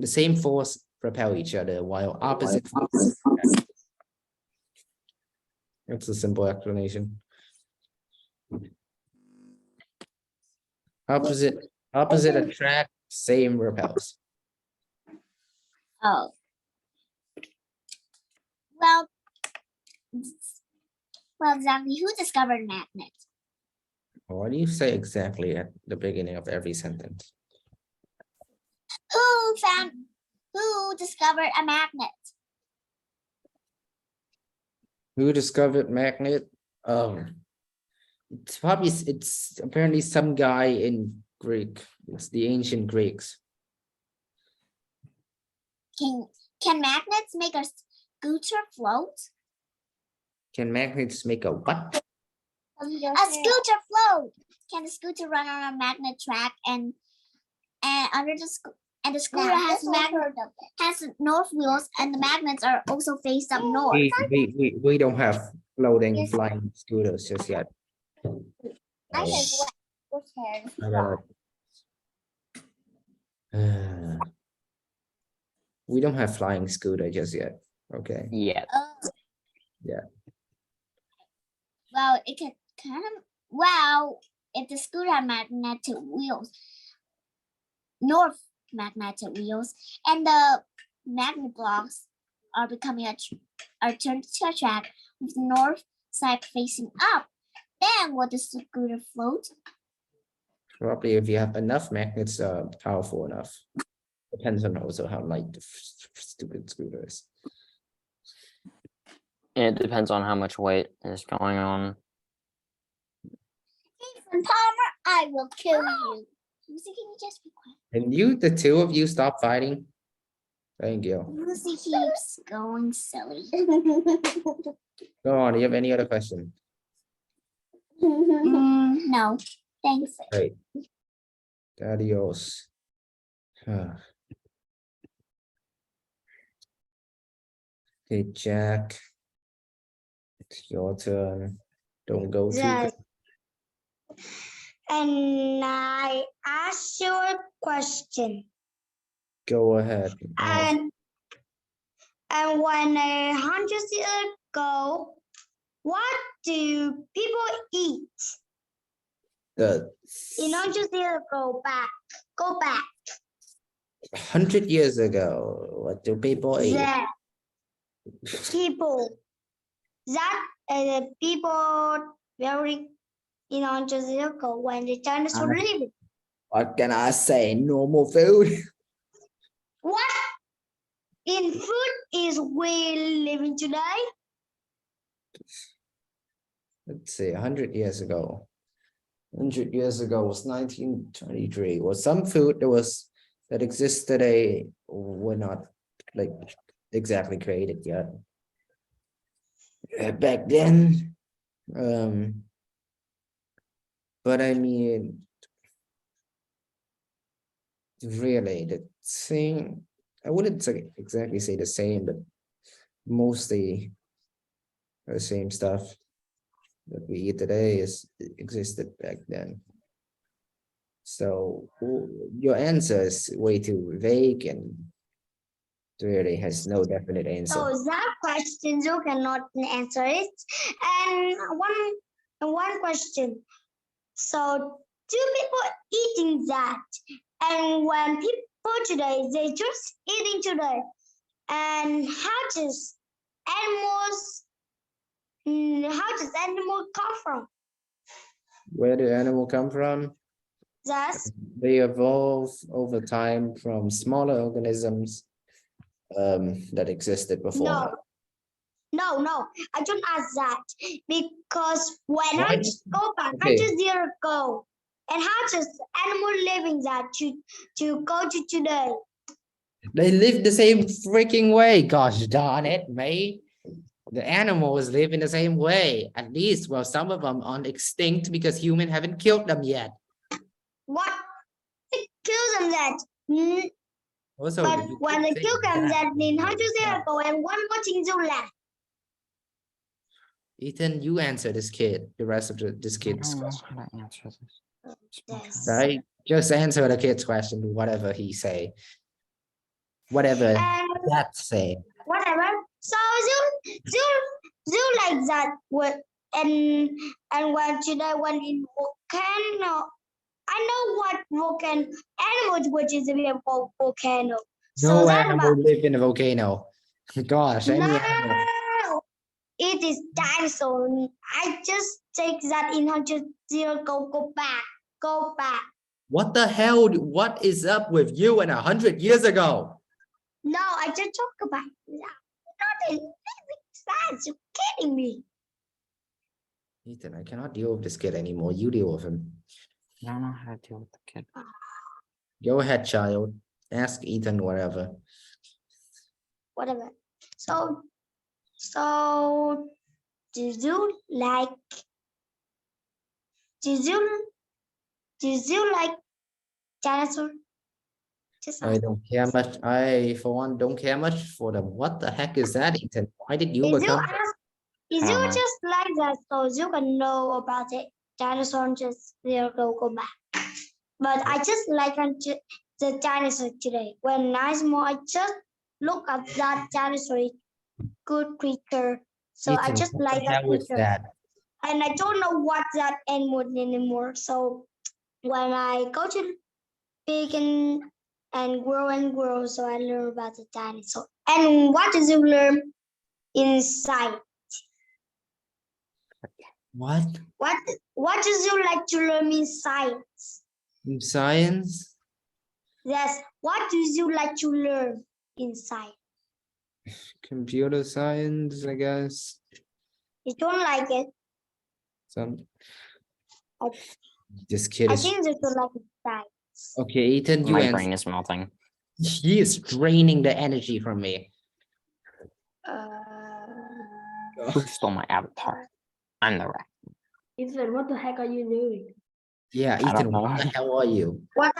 same force repel each other while opposite forces. It's a simple explanation. Opposite attract, same repels. Oh. Well, exactly. Who discovered magnets? Why do you say exactly at the beginning of every sentence? Who discovered a magnet? Who discovered magnet? It's apparently some guy in Greek. It's the ancient Greeks. Can magnets make a scooter float? Can magnets make a what? A scooter float. Can the scooter run on a magnet track and under the scooter has north wheels and the magnets are also faced up north. We don't have floating flying scooters just yet. We don't have flying scooter just yet. Okay. Yeah. Yeah. Well, it can kind of, well, if the scooter had magnetic wheels, north magnetic wheels, and the magnet blocks are becoming are turned to a track with the north side facing up, then will the scooter float? Probably if you have enough magnets powerful enough. Depends on also how light the stupid scooter is. It depends on how much weight is going on. Ethan Palmer, I will kill you. Lucy, can you just be quiet? And you, the two of you, stop fighting. Thank you. Lucy keeps going silly. Go on. Do you have any other question? No, thanks. Great. Adios. Okay, Jack. It's your turn. Don't go too. Yes. And I ask you a question. Go ahead. And when 100 years ago, what do people eat? The 100 years ago, go back. 100 years ago, what do people eat? Yeah. People. That people very 100 years ago when they turned to living. What can I say? Normal food. What in food is we living today? Let's see, 100 years ago. 100 years ago was 1923. Was some food that exists today were not like exactly created yet. Back then, but I mean, really, the thing, I wouldn't exactly say the same, but mostly the same stuff that we eat today existed back then. So your answer is way too vague and really has no definite answer. So that question you cannot answer it. And one question. So do people eating that? And when people today, they just eating today. And how does animal come from? Where do animals come from? Yes. They evolve over time from smaller organisms that existed before. No, I don't ask that because when I just go back, Okay. 100 years ago, and how does animal living that to go to today? They live the same freaking way. Gosh darn it, mate. The animals live in the same way. At least, well, some of them are extinct because humans haven't killed them yet. What? kill them that. Also, But you when keep the kill saying them that. that in hundreds years ago and one watching Zula. Ethan, you answer this kid, the rest of this I kid's don't know question, how to answer this. Yes. right? Just answer the kid's question, whatever he say. Whatever And that say. whatever. So Zoo like that would and when today went in volcano. I know what volcano animals which is a volcano. So No that animal about live in a volcano. Gosh, any animal. no, it is dinosaur. I just take that in 100 go back. What the hell? What is up with you and 100 years ago? No, I just talk about that. Not in science. You're kidding me. Ethan, I cannot deal with this kid anymore. You deal with him. I don't know how to deal with the kid. Go ahead, child. Ask Ethan whatever. Whatever. So do you like dinosaur? Just I ask. don't care much. I, for one, don't care much for them. What the heck is that, Ethan? Why did you Is you become? ask? Is I you don't know. just like that so you can know about it? Dinosaur just go back. But I just like the dinosaur today. When I small, I just look at that dinosaur, good creature. So I Ethan, just what like the that hell is creature. that? And I don't know what that animal anymore. So when I go to big and grow, so I learn about the dinosaur. And what did you learn inside? What? What does you like to learn in science? In science? Yes, what do you like to learn in science? Computer science, I guess. You don't like it. Some. I- This kid I is. think you don't like it science. Okay, Ethan, you My answer. brain is melting. He is draining the energy from me. Who stole my avatar? I'm the rat. Ethan, what the heck are you doing? Yeah, I don't Ethan, what know. the hell are you? What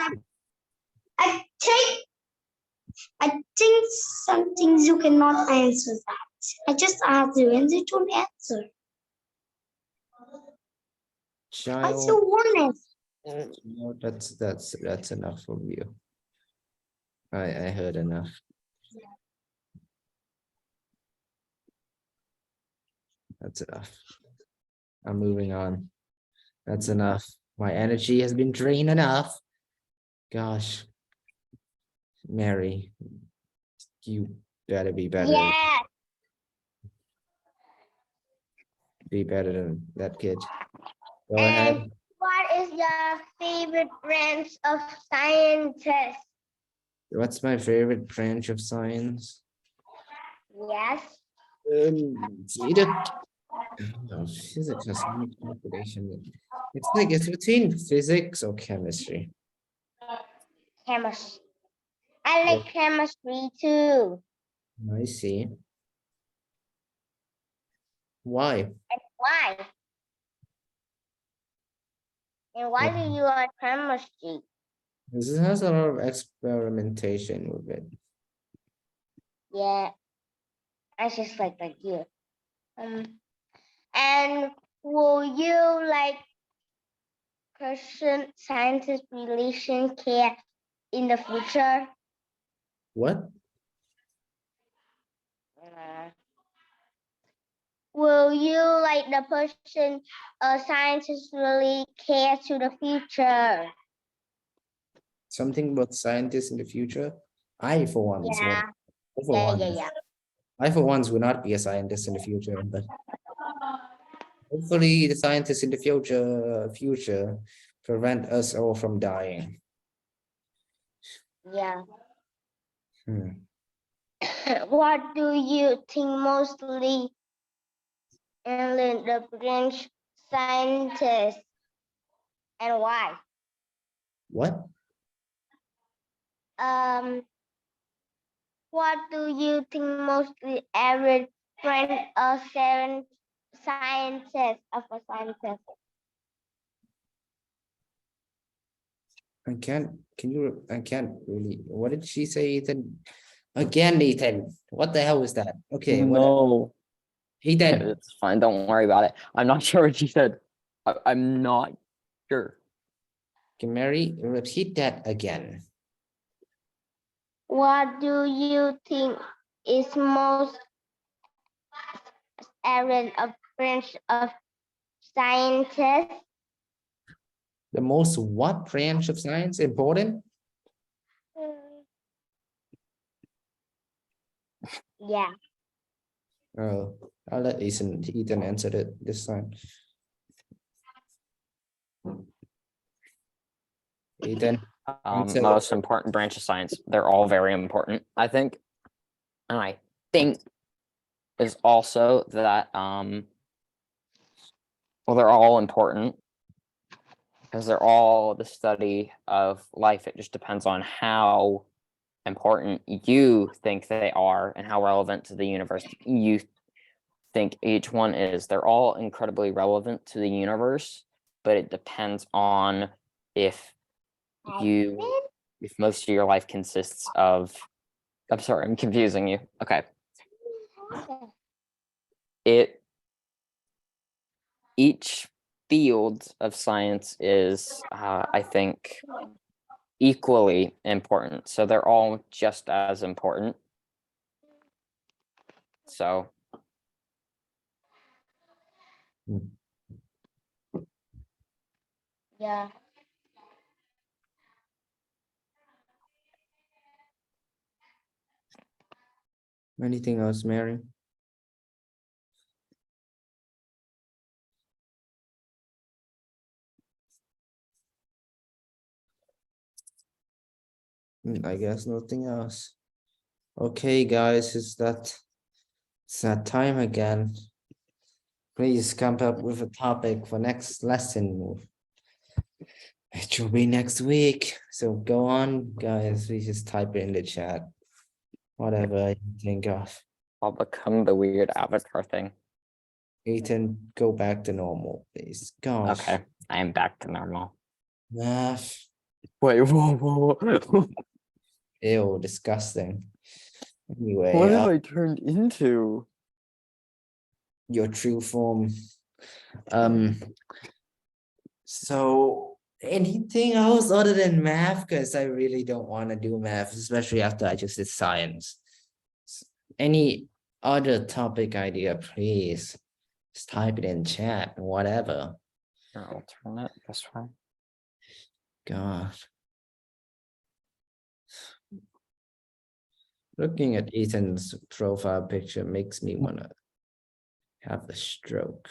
I think some things you cannot answer that. I just asked you and you don't answer. What's Child. your warnings? No, that's enough from you. I heard enough. That's enough. I'm moving on. That's enough. My energy has been drained enough. Gosh. Mary, you better be better. Yeah. Be better than that kid. Go ahead. What is your favorite branch of scientist? What's my favorite branch of science? Yes. It's either no, physics has so much calculation. It's like it's between physics or chemistry. Chemistry. I like chemistry too. I see. Why? Why? And why Well- do you like chemistry? This has a lot of experimentation with it. Yeah, I just like you. And will you like person scientist relation care in the future? What? Will you like the person scientists really care to the future? Something about scientists in the future? I, for one, Yeah. Yeah. I, for once, will not be a scientist in the future, but hopefully the scientists in the future prevent us all from dying. Yeah. Hmm. What do you think mostly in the branch scientists and why? What? What do you think mostly average friend of scientist of a scientist? I can't, I can't really, what did she say, Ethan? Again, Ethan, what the hell was that? Okay, what, No, Ethan, it's fine. Don't worry about it. I'm not sure what she said. I'm not sure. can Mary repeat that again? What do you think is most area of branch of sciences? The most what branch of science important? Yeah. Oh, I'll let Ethan answer it this time. Ethan, Answer. Most important branch of science. They're all very important, I think. And I think is also that well, they're all important because they're all the study of life. It just depends on how important you think they are and how relevant to the universe you think each one is. They're all incredibly relevant to the universe, but it depends on if most of your life consists of, I'm sorry, I'm confusing you. Okay. Each field of science is, I think, equally important. So they're all just as important. So. Yeah. Anything else, Mary? I guess nothing else. Okay, guys, it's that time again. Please come up with a topic for next lesson. It will be next week. So go on, guys. We just type it in the chat. Whatever you think of. I'll become the weird avatar thing. Ethan, go back to normal, please. Gosh. Okay, I am back to normal. Math. Wait, whoa. Ew, disgusting. Anyway, What have I turned into? your true form. So anything else other than math? Because I really don't want to do math, especially after I just did science. Any other topic idea, please? Just type it in chat, whatever. I'll turn it this way. God. Looking at Ethan's profile picture makes me want to have a stroke.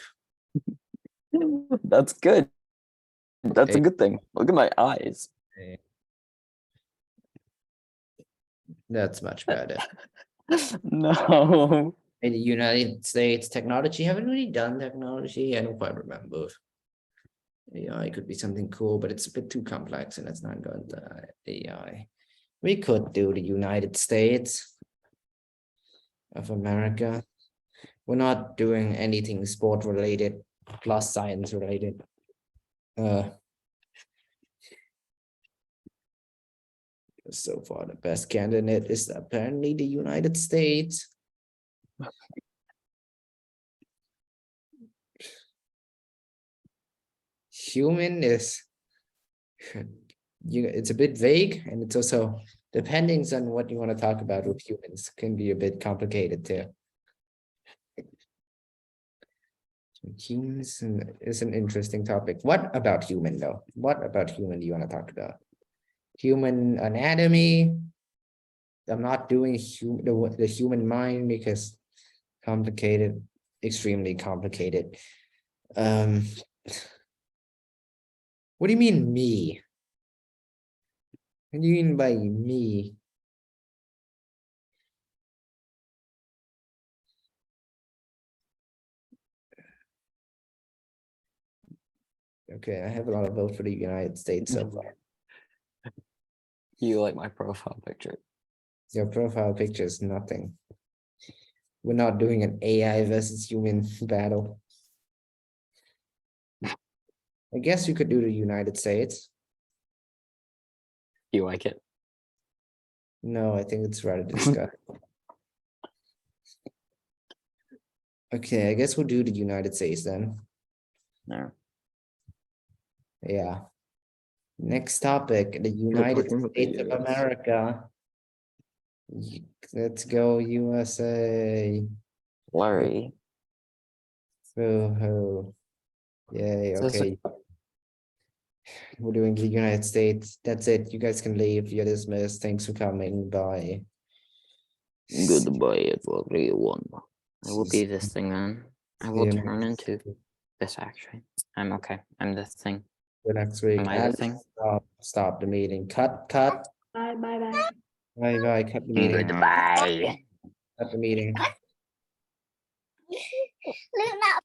That's good. That's a Okay. good thing. Look at my eyes. That's much better. No. In the United States, technology, haven't really done technology. I don't quite remember. AI could be something cool, but it's a bit too complex and it's not going to AI. We could do the United States of America. We're not doing anything sport related plus science related. So far, the best candidate is apparently the United States. Human is, it's a bit vague, and it's also depending on what you want to talk about with humans can be a bit complicated too. Humans is an interesting topic. What about human though? What about human do you want to talk about? Human anatomy. I'm not doing the human mind because complicated, extremely complicated. What do you mean me? What do you mean by me? Okay, I have a lot of votes for the United States so far. You like my profile picture. Your profile picture is nothing. We're not doing an AI versus human battle. I guess you could do the United States. You like it? No, I think it's rather disgusting. Okay, I guess we'll do the United States then. No. Yeah. Next topic, the United talking about the States of US. America. Let's go USA. Larry. Woo-hoo. Yay, So it's okay. We're doing the United States. That's it. You guys can leave. You're dismissed. Thanks for coming. Bye. Goodbye, everyone. I will be this thing then. I will you turn next- into this actually. I'm okay. I'm this thing. See you next week. Am I the And thing? stop the meeting. Cut. Cut. Bye, bye, bye. Bye. Cut the meeting. Goodbye. Cut the meeting. Look now.